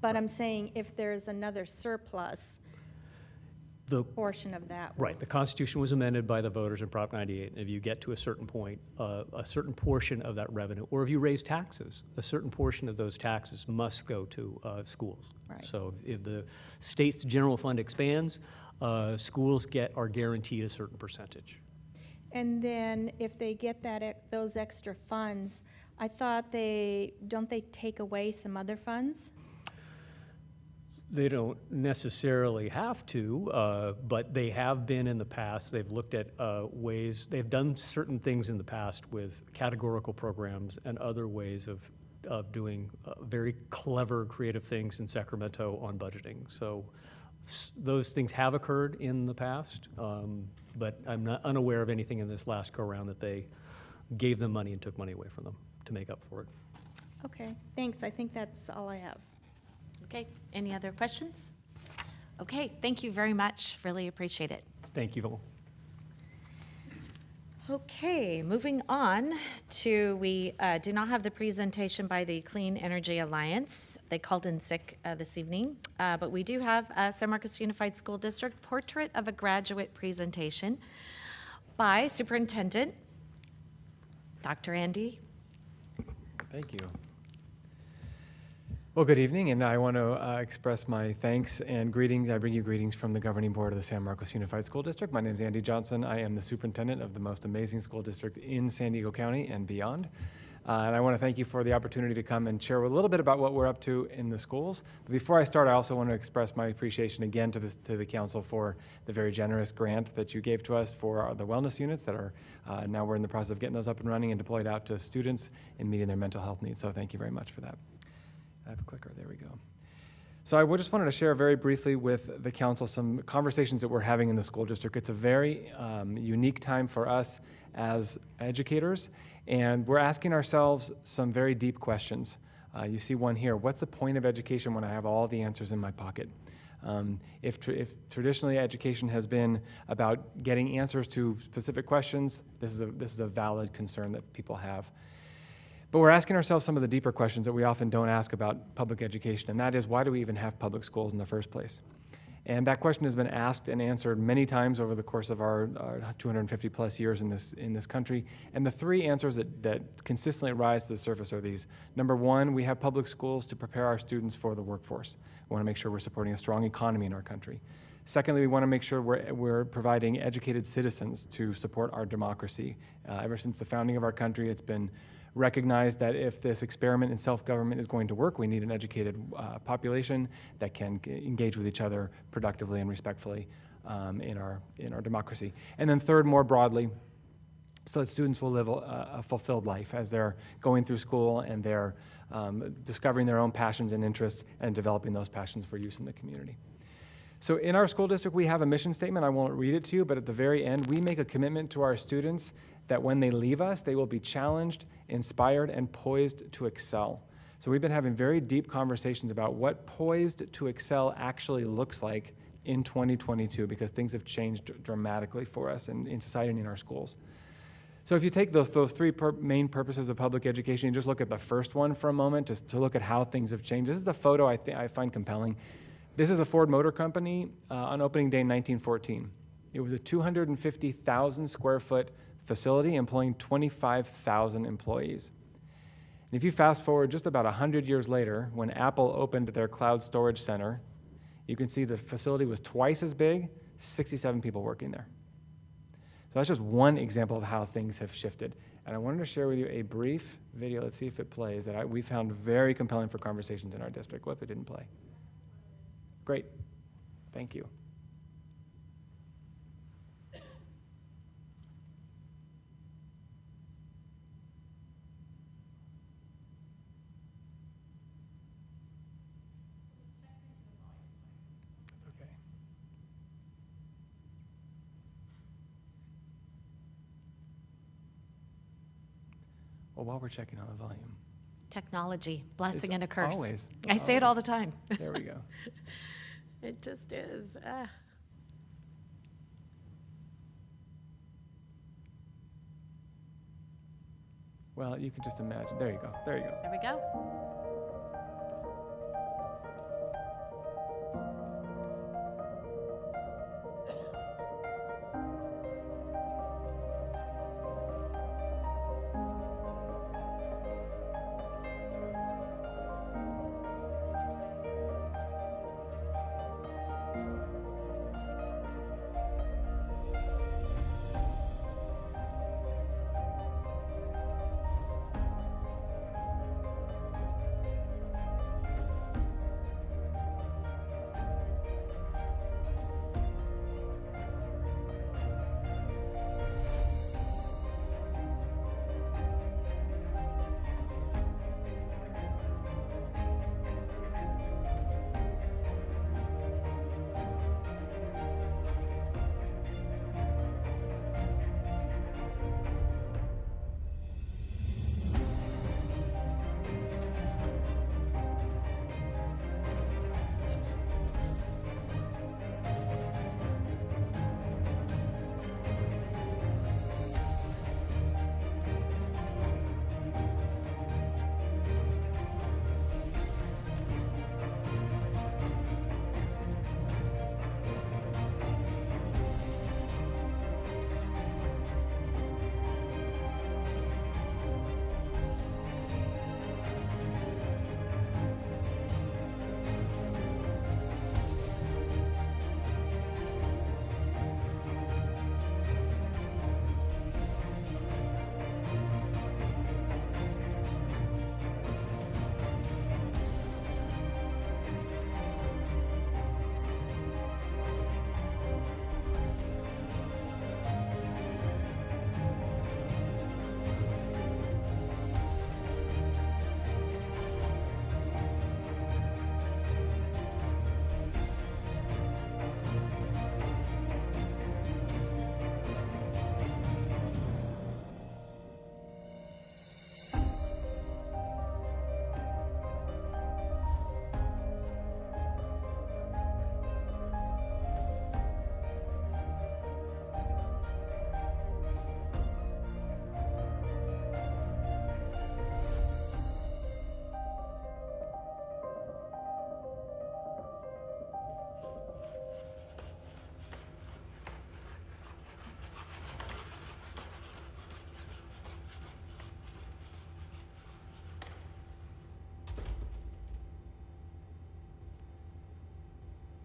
But I'm saying if there's another surplus, The portion of that. will- right, the Constitution was amended by the voters in Prop 98, and if you get to a certain point, a certain portion of that revenue, or if you raise taxes, a certain portion of those taxes must go to schools. Right. So if the state's general fund expands, schools are guaranteed a certain percentage. And then if they get those extra funds, I thought don't they take away some other funds? They don't necessarily have to, but they have been in the past. They've looked at ways, they've done certain things in the past with categorical programs and other ways of doing very clever, creative things in Sacramento on budgeting. So those things have occurred in the past, but I'm not unaware of anything in this last go-around that they gave them money and took money away from them to make up for it. Okay, thanks. I think that's all I have. Okay, any other questions? Okay, thank you very much. Really appreciate it. Thank you. Okay, moving on to, we do not have the presentation by the Clean Energy Alliance. They called in sick this evening, but we do have San Marcos Unified School District Portrait of a Graduate presentation by Superintendent Dr. Andy. Thank you. Well, good evening, and I want to express my thanks and greetings. I bring you greetings from the Governing Board of the San Marcos Unified School District. My name is Andy Johnson. I am the superintendent of the most amazing school district in San Diego County and beyond. And I want to thank you for the opportunity to come and share a little bit about what we're up to in the schools. But before I start, I also want to express my appreciation again to the council for the very generous grant that you gave to us for the wellness units that are now we're in the process of getting those up and running and deployed out to students in meeting their mental health needs. So thank you very much for that. I have a clicker. There we go. So I just wanted to share very briefly with the council some conversations that we're having in the school district. It's a very unique time for us as educators, and we're asking ourselves some very deep questions. You see one here. What's the point of education when I have all the answers in my pocket? If traditionally education has been about getting answers to specific questions, this is a valid concern that people have. But we're asking ourselves some of the deeper questions that we often don't ask about public education, and that is, why do we even have public schools in the first place? And that question has been asked and answered many times over the course of our 250 plus years in this country. And the three answers that consistently rise to the surface are these. Number one, we have public schools to prepare our students for the workforce. We want to make sure we're supporting a strong economy in our country. Secondly, we want to make sure we're providing educated citizens to support our democracy. Ever since the founding of our country, it's been recognized that if this experiment in self-government is going to work, we need an educated population that can engage with each other productively and respectfully in our democracy. And then third, more broadly, so that students will live a fulfilled life as they're going through school and they're discovering their own passions and interests and developing those passions for use in the community. So in our school district, we have a mission statement. I won't read it to you, but at the very end, we make a commitment to our students that when they leave us, they will be challenged, inspired, and poised to excel. So we've been having very deep conversations about what poised to excel actually looks like in 2022, because things have changed dramatically for us in society and in our schools. So if you take those three main purposes of public education and just look at the first one for a moment, just to look at how things have changed. This is a photo I find compelling. This is a Ford Motor Company on opening day in 1914. It was a 250,000 square foot facility employing 25,000 employees. And if you fast forward just about 100 years later, when Apple opened their cloud storage center, you can see the facility was twice as big, 67 people working there. So that's just one example of how things have shifted. And I wanted to share with you a brief video, let's see if it plays, that we found very compelling for conversations in our district. Whoop, it didn't play. Great, thank you. Well, while we're checking on the volume. Technology, blessing It's and a curse. always- I say it all the always. time. There we go. It just is. Well, you can just imagine. There you go. There you go. There we go.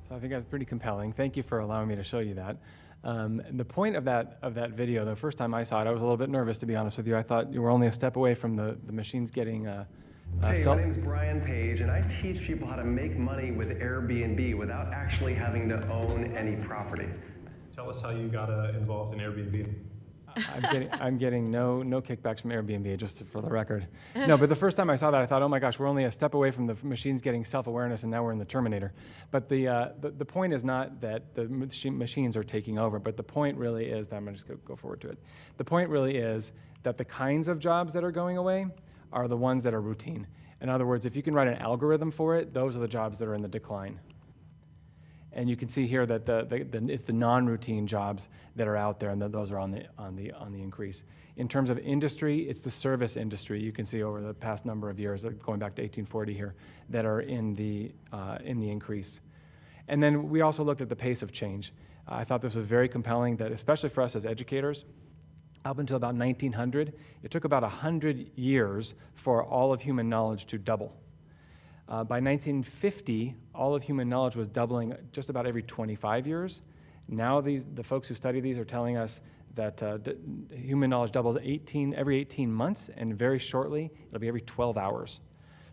So I think that's pretty compelling. Thank you for allowing me to show you that. The point of that video, the first time I saw it, I was a little bit nervous, to be honest with you. I thought you were only a step away from the machines getting Hey, my name is Brian Page, and I teach people how to make money with Airbnb without actually having to own any property. Tell us how you got involved in Airbnb. I'm getting no kickbacks from Airbnb, just for the record. No, but the first time I saw that, I thought, oh my gosh, we're only a step away from the machines getting self-awareness, and now we're in the Terminator. But the point is not that the machines are taking over, but the point really is that I'm going to just go forward to it. The point really is that the kinds of jobs that are going away are the ones that are routine. In other words, if you can write an algorithm for it, those are the jobs that are in the decline. And you can see here that it's the non-routine jobs that are out there, and those are on the increase. In terms of industry, it's the service industry. You can see over the past number of years, going back to 1840 here, that are in the increase. And then we also looked at the pace of change. I thought this was very compelling, that especially for us as educators, up until about 1900, it took about 100 years for all of human knowledge to double. By 1950, all of human knowledge was doubling just about every 25 years. Now the folks who study these are telling us that human knowledge doubles every 18 months, and very shortly, it'll be every 12 hours.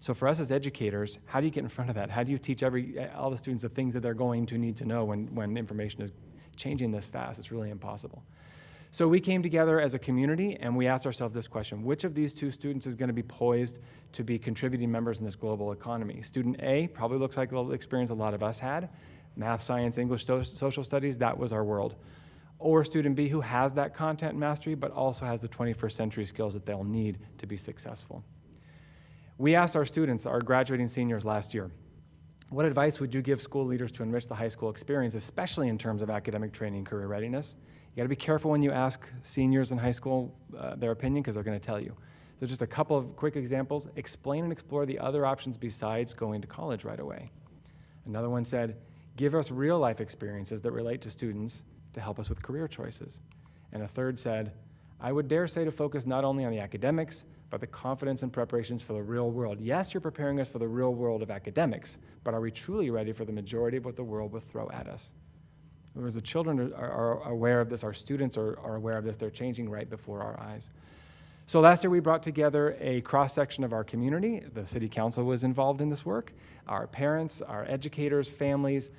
So for us as educators, how do you get in front of that? How do you teach all the students the things that they're going to need to know when information is changing this fast? It's really impossible. So we came together as a community, and we asked ourselves this question: which of these two students is going to be poised to be contributing members in this global economy? Student A probably looks like the experience a lot of us had. Math, science, English, social studies, that was our world. Or student B, who has that content mastery, but also has the 21st century skills that they'll need to be successful. We asked our students, our graduating seniors last year, what advice would you give school leaders to enrich the high school experience, especially in terms of academic training and career readiness? You gotta be careful when you ask seniors in high school their opinion, because they're gonna tell you. So just a couple of quick examples. Explain and explore the other options besides going to college right away. Another one said, give us real life experiences that relate to students to help us with career choices. And a third said, I would dare say to focus not only on the academics, but the confidence and preparations for the real world. Yes, you're preparing us for the real world of academics, but are we truly ready for the majority of what the world will throw at us? In other words, the children are aware of this, our students are aware of this, they're changing right before our eyes. So last year we brought together a cross-section of our community. The city council was involved in this work. Our parents, our educators, families,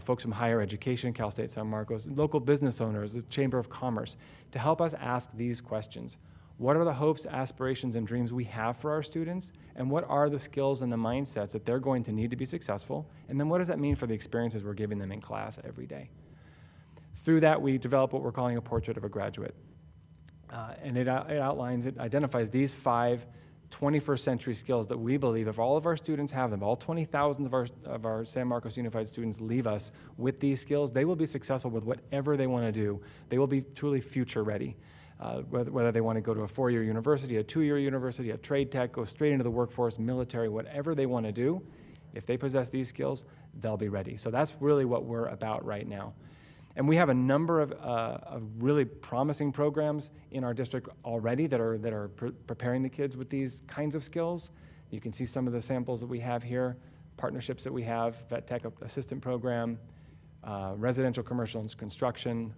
folks from higher education, Cal State San Marcos, local business owners, the Chamber of Commerce, to help us ask these questions. What are the hopes, aspirations, and dreams we have for our students? And what are the skills and the mindsets that they're going to need to be successful? And then what does that mean for the experiences we're giving them in class every day? Through that, we develop what we're calling a portrait of a graduate. And it identifies these 5 21st century skills that we believe if all of our students have them, all 20,000 of our San Marcos Unified students leave us with these skills, they will be successful with whatever they want to do. They will be truly future ready. Whether they want to go to a 4-year university, a 2-year university, a trade tech, go straight into the workforce, military, whatever they want to do, if they possess these skills, they'll be ready. So that's really what we're about right now. And we have a number of really promising programs in our district already that are preparing the kids with these kinds of skills. You can see some of the samples that we have here, partnerships that we have, Vet Tech Assistant Program, residential, commercial, and construction.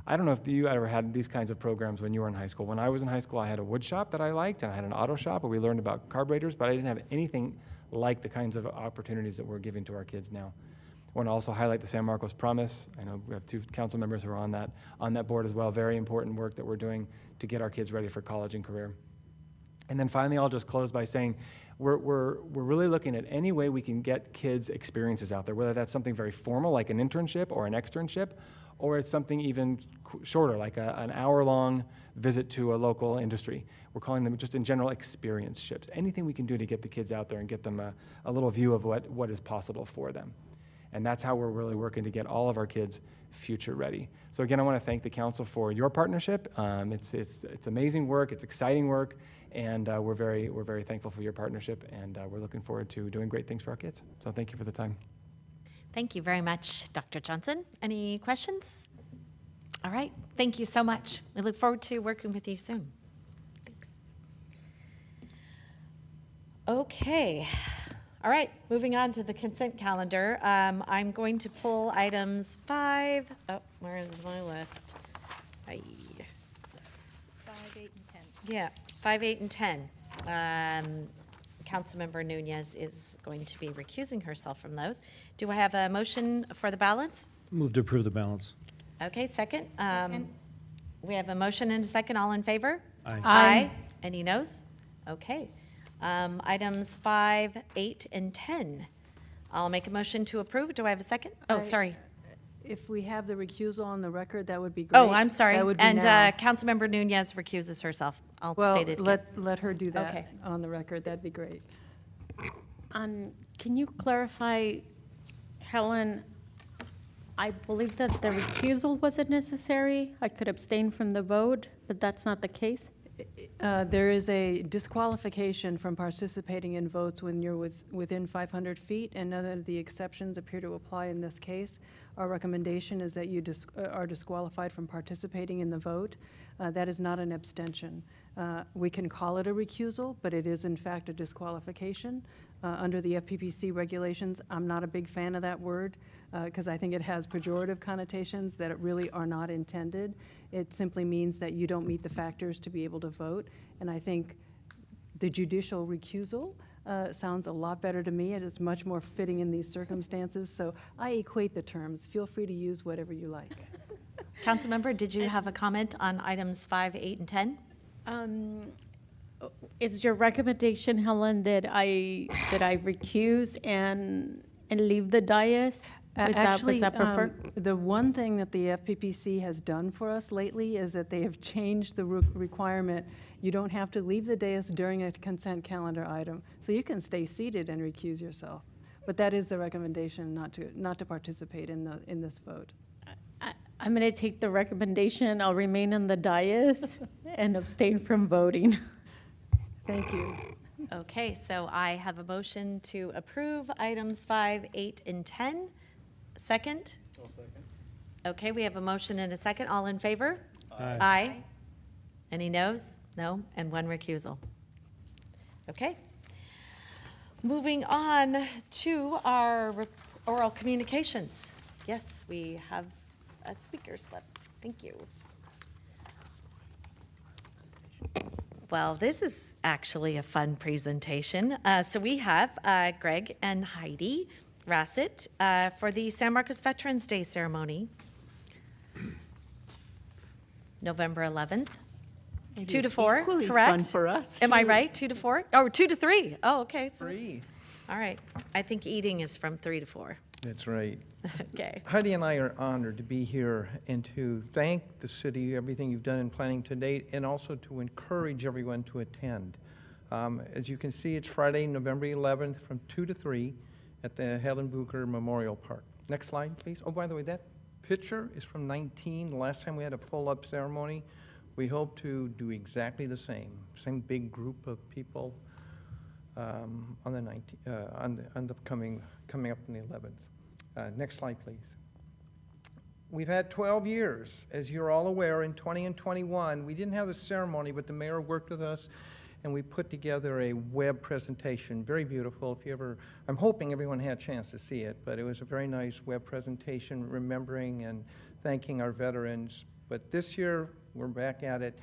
I don't know if you ever had these kinds of programs when you were in high school. When I was in high school, I had a wood shop that I liked, and I had an auto shop where we learned about carburetors, but I didn't have anything like the kinds of opportunities that we're giving to our kids now. I want to also highlight the San Marcos Promise. I know we have 2 council members who are on that board as well. Very important work that we're doing to get our kids ready for college and career. And then finally, I'll just close by saying we're really looking at any way we can get kids experiences out there, whether that's something very formal like an internship or an externship, or it's something even shorter like an hour-long visit to a local industry. We're calling them just in general experience-ships. Anything we can do to get the kids out there and get them a little view of what is possible for them. And that's how we're really working to get all of our kids future ready. So again, I want to thank the council for your partnership. It's amazing work, it's exciting work, and we're very thankful for your partnership, and we're looking forward to doing great things for our kids. So thank you for the time. Thank you very much, Dr. Johnson. Any questions? All right, thank you so much. We look forward to working with you soon. Thanks. Okay. All right, moving on to the consent calendar. I'm going to pull items 5, oh, where is my list? Aye. 5, 8, and 10. Yeah, 5, 8, and 10. Councilmember Nunez is going to be recusing herself from those. Do I have a motion for the balance? Move to approve the balance. Okay, second. Second. We have a motion and a second. All in favor? Aye. Aye. Any noes? Okay. Items 5, 8, and 10. I'll make a motion to approve. Do I have a second? Oh, Aye. sorry. If we have the recusal on the record, that would be great. Oh, I'm sorry. That would be And now. Councilmember Nunez recuses herself. I'll Well, state it again. let her do that Okay. on the record. That'd be great. Can you clarify, Helen, I believe that the recusal wasn't necessary. I could abstain from the vote, but that's not the case? There is a disqualification from participating in votes when you're within 500 feet, and none of the exceptions appear to apply in this case. Our recommendation is that you are disqualified from participating in the vote. That is not an abstention. We can call it a recusal, but it is in fact a disqualification. Under the FPPC regulations, I'm not a big fan of that word because I think it has pejorative connotations that it really are not intended. It simply means that you don't meet the factors to be able to vote. And I think the judicial recusal sounds a lot better to me. It is much more fitting in these circumstances. So I equate the terms. Feel free to use whatever you like. Councilmember, did you have a comment on items 5, 8, and 10? Is your recommendation, Helen, that I recuse and leave the dais? Was that preferred? The one thing that the FPPC has done for us lately is that they have changed the requirement. You don't have to leave the dais during a consent calendar item, so you can stay seated and recuse yourself. But that is the recommendation, not to participate in this vote. I'm going to take the recommendation. I'll remain on the dais and abstain from voting. Thank you. Okay, so I have a motion to approve items 5, 8, and 10. Second? I'll second. Okay, we have a motion and a second. All in favor? Aye. Aye. Any noes? No, and one recusal. Okay. Moving on to our oral communications. Yes, we have a speaker slip. Thank you. Well, this is actually a fun presentation. So we have Greg and Heidi Rassett for the San Marcos Veterans Day ceremony, November 11th, 2 to 4, correct? Fun for us. Am I too. right? 2 to 4? Oh, 2 to 3. Oh, okay. So it's- 3. all right. I think eating is from 3 to 4. That's right. Okay. Heidi and I are honored to be here and to thank the city, everything you've done in planning to date, and also to encourage everyone to attend. As you can see, it's Friday, November 11th from 2 to 3 at the Helen Bucher Memorial Park. Next slide, please. Oh, by the way, that picture is from 19, the last time we had a full-up ceremony. We hope to do exactly the same big group of people on the 19th, on the coming up on the 11th. Next slide, please. We've had 12 years. As you're all aware, in 20 and 21, we didn't have the ceremony, but the mayor worked with us, and we put together a web presentation, very beautiful. If you ever, I'm hoping everyone had a chance to see it, but it was a very nice web presentation remembering and thanking our veterans. But this year, we're back at it.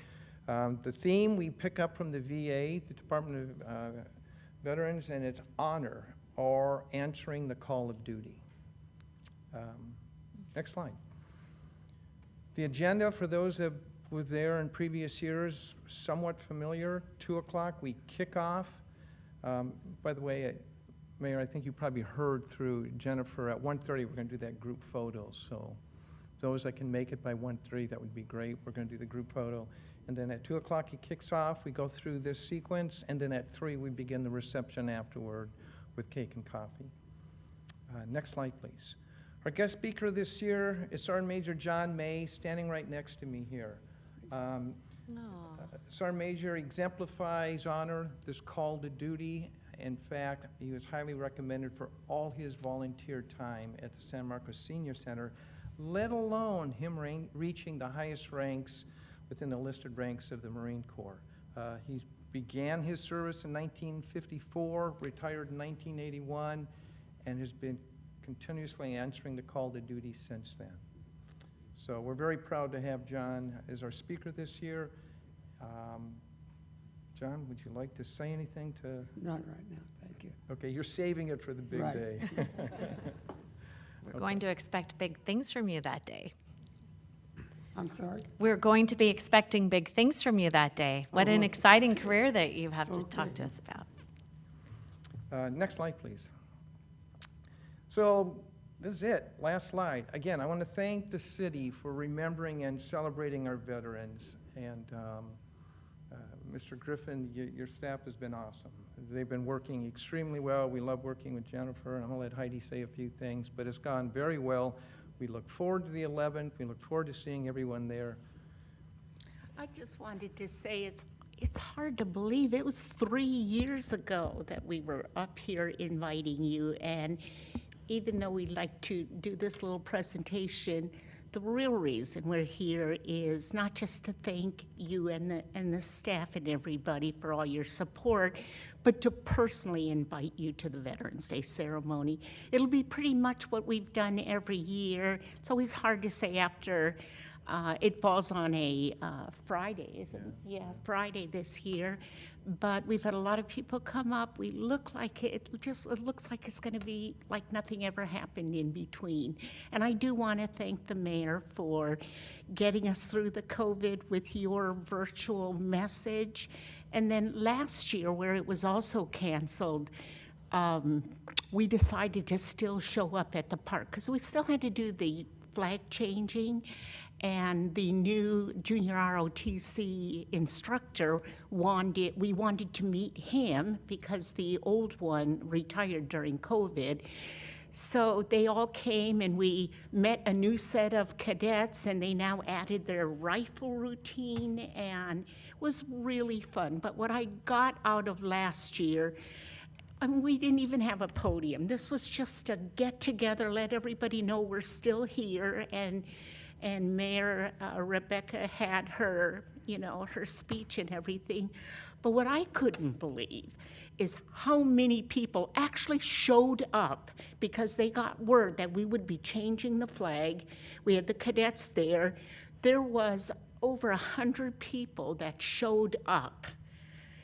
The theme we pick up from the VA, the Department of Veterans, and it's honor or answering the call of duty. Next slide. The agenda, for those that were there in previous years, somewhat familiar. 2 o'clock, we kick off. By the way, Mayor, I think you probably heard through Jennifer, at 1:30, we're going to do that group photo. So those that can make it by 1:30, that would be great. We're going to do the group photo. And then at 2 o'clock, it kicks off. We go through this sequence. And then at 3, we begin the reception afterward with cake and coffee. Next slide, please. Our guest speaker this year is Sergeant Major John May, standing right next to me here. Sergeant Major exemplifies honor, this call to duty. In fact, he was highly recommended for all his volunteer time at the San Marcos Senior Center, let alone him reaching the highest ranks within the listed ranks of the Marine Corps. He's began his service in 1954, retired in 1981, and has been continuously answering the call to duty since then. So we're very proud to have John as our speaker this year. John, would you like to say anything to? Not right now, thank you. Okay, you're saving it for the big Right. day. We're going to expect big things from you that day. I'm sorry? We're going to be expecting big things from you that day. What an Oh, exciting career that you have to talk to us about. Next slide, please. So this is it, last slide. Again, I want to thank the city for remembering and celebrating our veterans. And Mr. Griffin, your staff has been awesome. They've been working extremely well. We love working with Jennifer, and I'm going to let Heidi say a few things, but it's gone very well. We look forward to the 11th. We look forward to seeing everyone there. I just wanted to say it's hard to believe it was 3 years ago that we were up here inviting you, and even though we'd like to do this little presentation, the real reason we're here is not just to thank you and the staff and everybody for all your support, but to personally invite you to the Veterans Day ceremony. It'll be pretty much what we've done every year. It's always hard to say after it falls on a Friday, isn't it? Yeah, Friday this year. But we've had a lot of people come up. We look like it looks like it's going to be like nothing ever happened in between. And I do want to thank the mayor for getting us through the COVID with your virtual message. And then last year, where it was also canceled, we decided to still show up at the park because we still had to do the flag changing. And the new junior ROTC instructor we wanted to meet him because the old one retired during COVID. So they all came and we met a new set of cadets, and they now added their rifle routine, and it was really fun. But what I got out of last year, we didn't even have a podium. This was just a get together, let everybody know we're still here, and Mayor Rebecca had her, her speech and everything. But what I couldn't believe is how many people actually showed up because they got word that we would be changing the flag. We had the cadets there. There was over 100 people that showed up.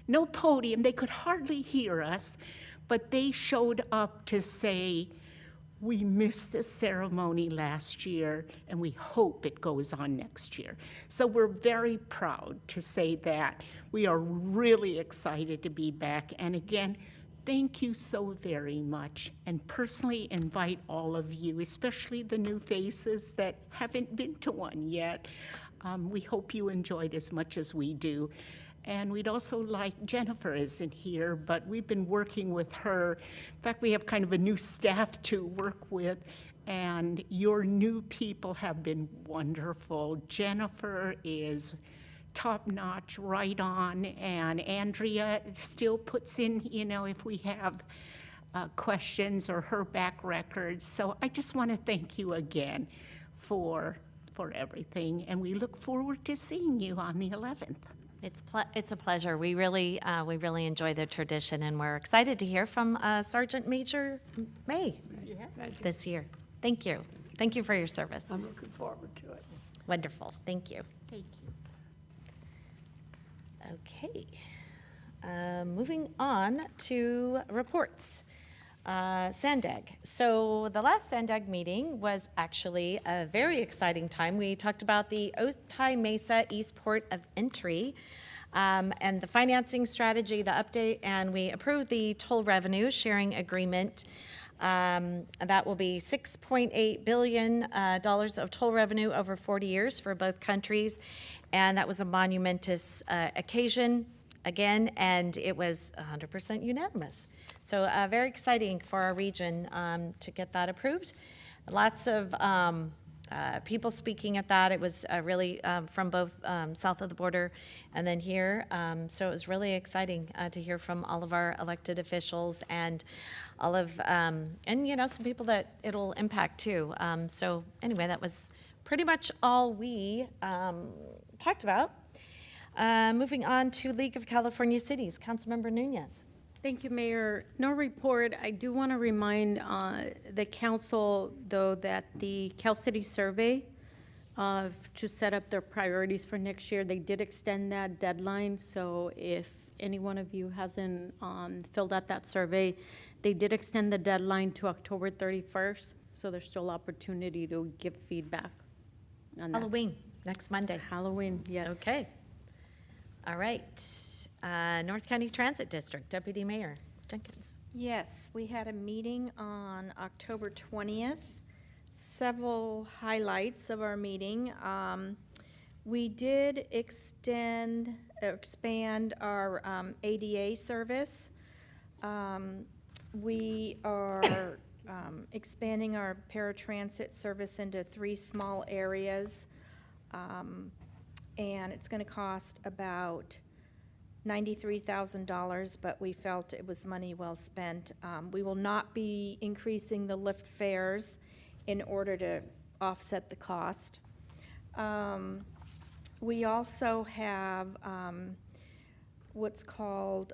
No podium, they could hardly hear us, but they showed up to say, we missed this ceremony last year, and we hope it goes on next year. So we're very proud to say that. We are really excited to be back. And again, thank you so very much. And personally invite all of you, especially the new faces that haven't been to one yet. We hope you enjoyed as much as we do. And we'd also like, Jennifer isn't here, but we've been working with her. In fact, we have kind of a new staff to work with, and your new people have been wonderful. Jennifer is top-notch, right on, and Andrea still puts in, if we have questions or her back records. So I just want to thank you again for everything, and we look forward to seeing you on the 11th. It's a pleasure. We really enjoy the tradition, and we're excited to hear from Sergeant Major May this year. Thank you. Thank you for your service. I'm looking forward to it. Wonderful. Thank you. Thank you. Okay. Moving on to reports. Sandag. So the last Sandag meeting was actually a very exciting time. We talked about the Otay Mesa East Port of Entry and the financing strategy, the update, and we approved the toll revenue sharing agreement. That will be $6.8 billion of toll revenue over 40 years for both countries, and that was a monumentous occasion again, and it was 100% unanimous. So very exciting for our region to get that approved. Lots of people speaking at that. It was really from both south of the border and then here. So it was really exciting to hear from all of our elected officials and all of, and some people that it'll impact too. So anyway, that was pretty much all we talked about. Moving on to League of California Cities, Councilmember Nunez. Thank you, Mayor. No report. I do want to remind the council, though, that the Cal City survey to set up their priorities for next year, they did extend that deadline. So if any one of you hasn't filled out that survey, they did extend the deadline to October 31st. So there's still opportunity to give feedback on that. Halloween, next Monday. Halloween, yes. Okay. All right. North County Transit District, Deputy Mayor Jenkins. Yes, we had a meeting on October 20th. Several highlights of our meeting. We did expand our ADA service. We are expanding our paratransit service into 3 small areas. And it's going to cost about $93,000, but we felt it was money well spent. We will not be increasing the lift fares in order to offset the cost. We also have what's called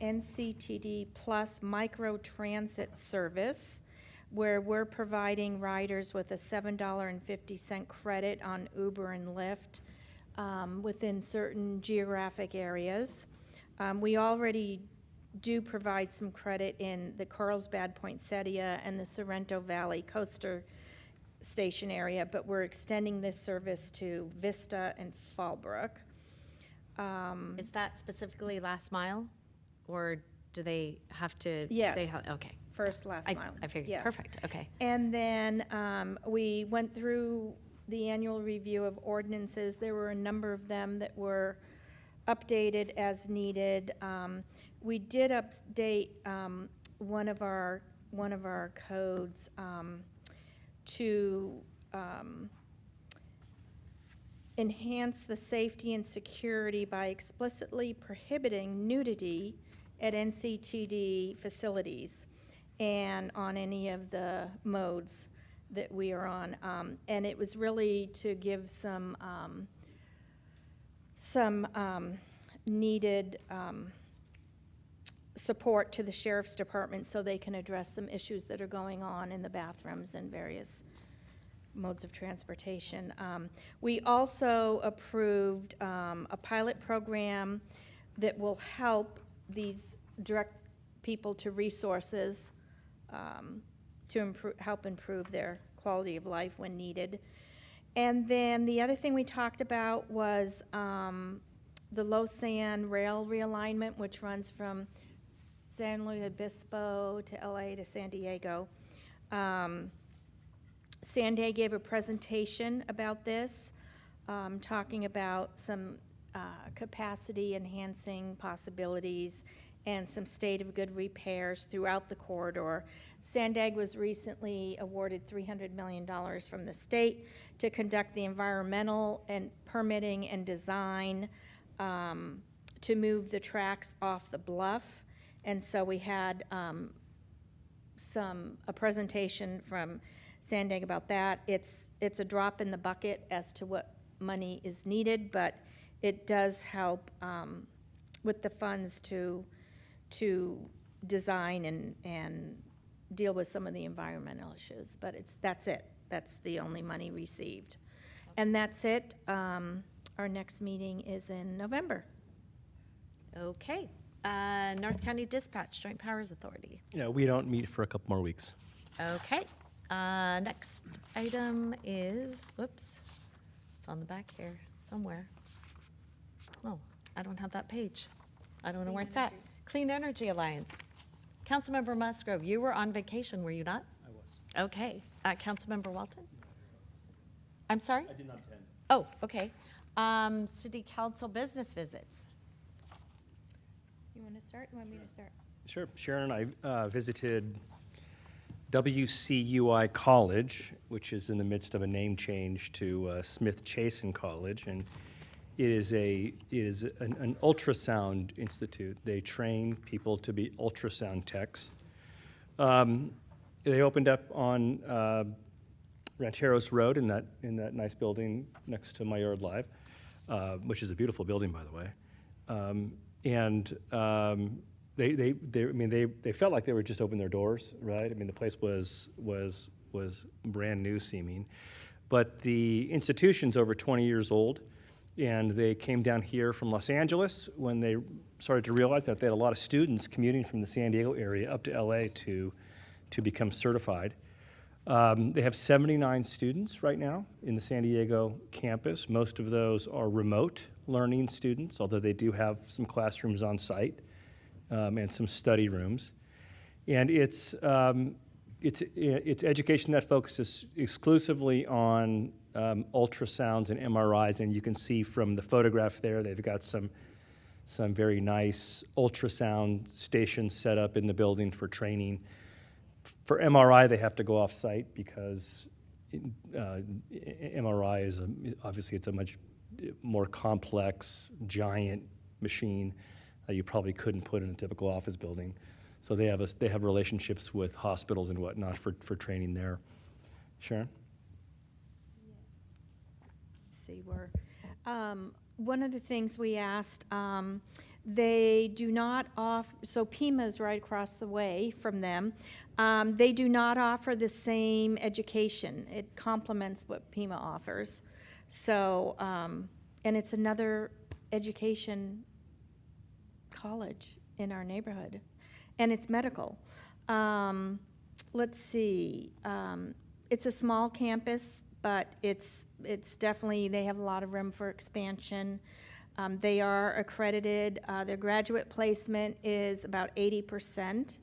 NCTD Plus Micro Transit Service, where we're providing riders with a $7.50 credit on Uber and Lyft within certain geographic areas. We already do provide some credit in the Carlsbad, Poinsettia, and the Sorrento Valley Coaster Station area, but we're extending this service to Vista and Fallbrook. Is that specifically last mile, or do they have to Yes. say how? Okay. First, last mile. I figured. Yes. Perfect. Okay. And then we went through the annual review of ordinances. There were a number of them that were updated as needed. We did update one of our codes to enhance the safety and security by explicitly prohibiting nudity at NCTD facilities and on any of the modes that we are on. And it was really to give some needed support to the sheriff's department so they can address some issues that are going on in the bathrooms and various modes of transportation. We also approved a pilot program that will help these direct people to resources to help improve their quality of life when needed. And then the other thing we talked about was the Lausanne rail realignment, which runs from San Luis Obispo to LA to San Diego. Sanday gave a presentation about this, talking about some capacity enhancing possibilities and some state of good repairs throughout the corridor. Sandag was recently awarded $300 million from the state to conduct the environmental and permitting and design to move the tracks off the bluff. And so we had a presentation from Sandag about that. It's a drop in the bucket as to what money is needed, but it does help with the funds to design and deal with some of the environmental issues. But that's it. That's the only money received. And that's it. Our next meeting is in November. Okay. North County Dispatch, Joint Powers Authority. Yeah, we don't meet for a couple more weeks. Okay. Next item is, whoops, it's on the back here somewhere. Oh, I don't have that page. I don't know where it's at. Clean Energy Alliance. Councilmember Musgrove, you were on vacation, were you not? I was. Okay. Councilmember Walton? I'm sorry? I did not attend. Oh, okay. City Council business visits. You want to start? You want me to start? Sure. Sharon and I visited WCUI College, which is in the midst of a name change to Smith Chasen College, and it is an ultrasound institute. They train people to be ultrasound techs. They opened up on Rancheros Road in that nice building next to Maillard Live. which is a beautiful building, by the way. They felt like they were just opening their doors, right? I mean, the place was brand new seeming. But the institution's over 20 years old, and they came down here from Los Angeles when they started to realize that they had a lot of students commuting from the San Diego area up to LA to become certified. They have 79 students right now in the San Diego campus. Most of those are remote learning students, although they do have some classrooms on site and some study rooms. And it's education that focuses exclusively on ultrasounds and MRIs, and you can see from the photograph there, they've got some very nice ultrasound stations set up in the building for training. For MRI, they have to go off-site because MRI is obviously it's a much more complex, giant machine that you probably couldn't put in a typical office building. So they have relationships with hospitals and whatnot for training there. Sharon? Let's see where. One of the things we asked, they do not offer, so Pima's right across the way from them. They do not offer the same education. It complements what Pima offers. So, and it's another education college in our neighborhood. And it's medical. Let's see. It's a small campus, but it's definitely, they have a lot of room for expansion. They are accredited. Their graduate placement is about 80%,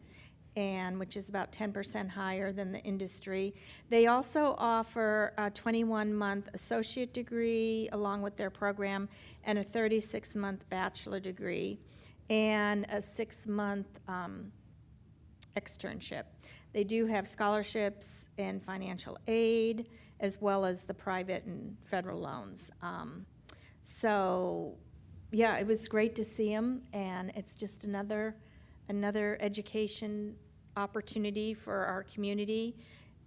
and which is about 10% higher than the industry. They also offer a 21-month associate degree along with their program and a 36-month bachelor degree and a 6-month externship. They do have scholarships and financial aid, as well as the private and federal loans. So, yeah, it was great to see them, and it's just another education opportunity for our community,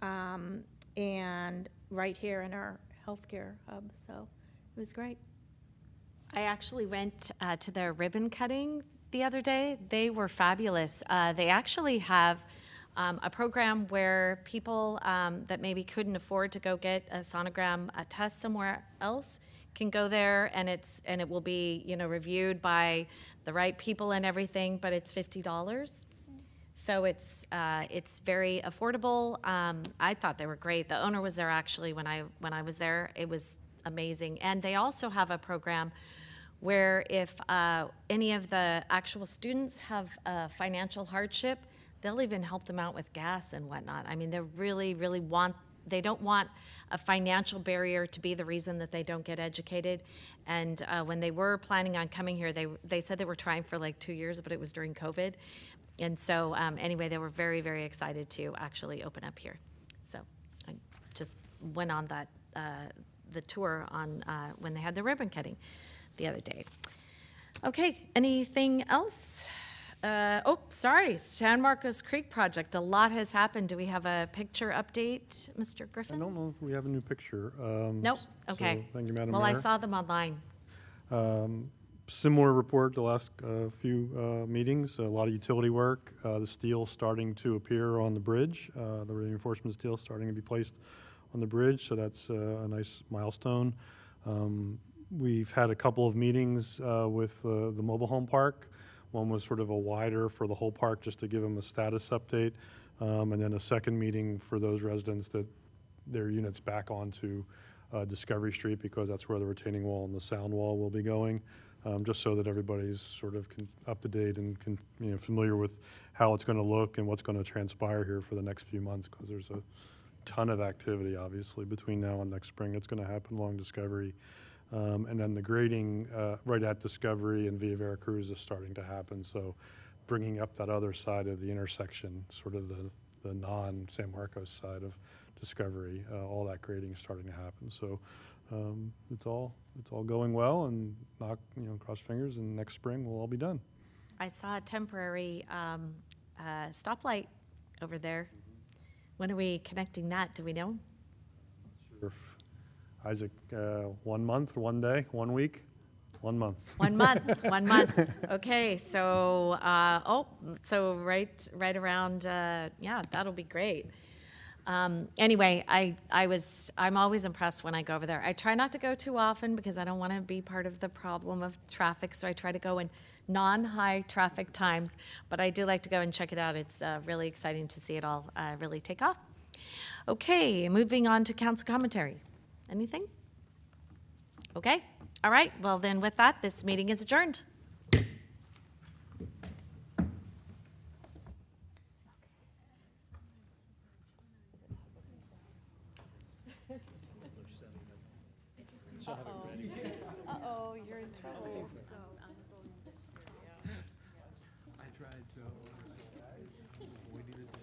and right here in our healthcare hub. So, it was great. I actually went to their ribbon cutting the other day. They were fabulous. They actually have a program where people that maybe couldn't afford to go get a sonogram test somewhere else can go there, and it will be reviewed by the right people and everything. But it's $50, so it's very affordable. I thought they were great. The owner was there actually when I was there. It was amazing, and they also have a program where if any of the actual students have financial hardship, they'll even help them out with gas and whatnot. I mean, they really they don't want a financial barrier to be the reason that they don't get educated. And when they were planning on coming here, they said they were trying for like 2 years, but it was during COVID. And so anyway, they were very, very excited to actually open up here. So I just went on that the tour on when they had the ribbon cutting the other day. Okay, anything else? Oh, sorry, San Marcos Creek project. A lot has happened. Do we have a picture update, Mr. Griffin? I don't know if we have a new picture. Nope. Okay. So, thank you, Madam Well, Mayor. I saw them online. Similar report the last few meetings, a lot of utility work, the steel starting to appear on the bridge, the reinforcement steel starting to be placed on the bridge, so that's a nice milestone. We've had a couple of meetings with the mobile home park. One was sort of a wider for the whole park just to give them a status update, and then a second meeting for those residents that their units back onto Discovery Street, because that's where the retaining wall and the sound wall will be going, just so that everybody's sort of up to date and familiar with how it's going to look and what's going to transpire here for the next few months, because there's a ton of activity, obviously, between now and next spring. It's going to happen along Discovery. And then the grading right at Discovery and Via Veracruz is starting to happen. So bringing up that other side of the intersection, sort of the non-San Marcos side of Discovery, all that grading is starting to happen. So it's all going well, and cross fingers, and next spring we'll all be done. I saw a temporary stoplight over there. When are we connecting that? Do we know? Sure. Isaac, 1 month, 1 day, 1 week? 1 month. 1 month, 1 month. Okay, so, so right around, yeah, that'll be great. Anyway, I'm always impressed when I go over there. I try not to go too often because I don't want to be part of the problem of traffic, so I try to go in non-high traffic times, but I do like to go and check it out. It's really exciting to see it all really take off. Okay, moving on to council commentary. Anything? Okay, all right, well then with that, this meeting is adjourned. Uh-oh, you're in trouble. I tried so. We needed to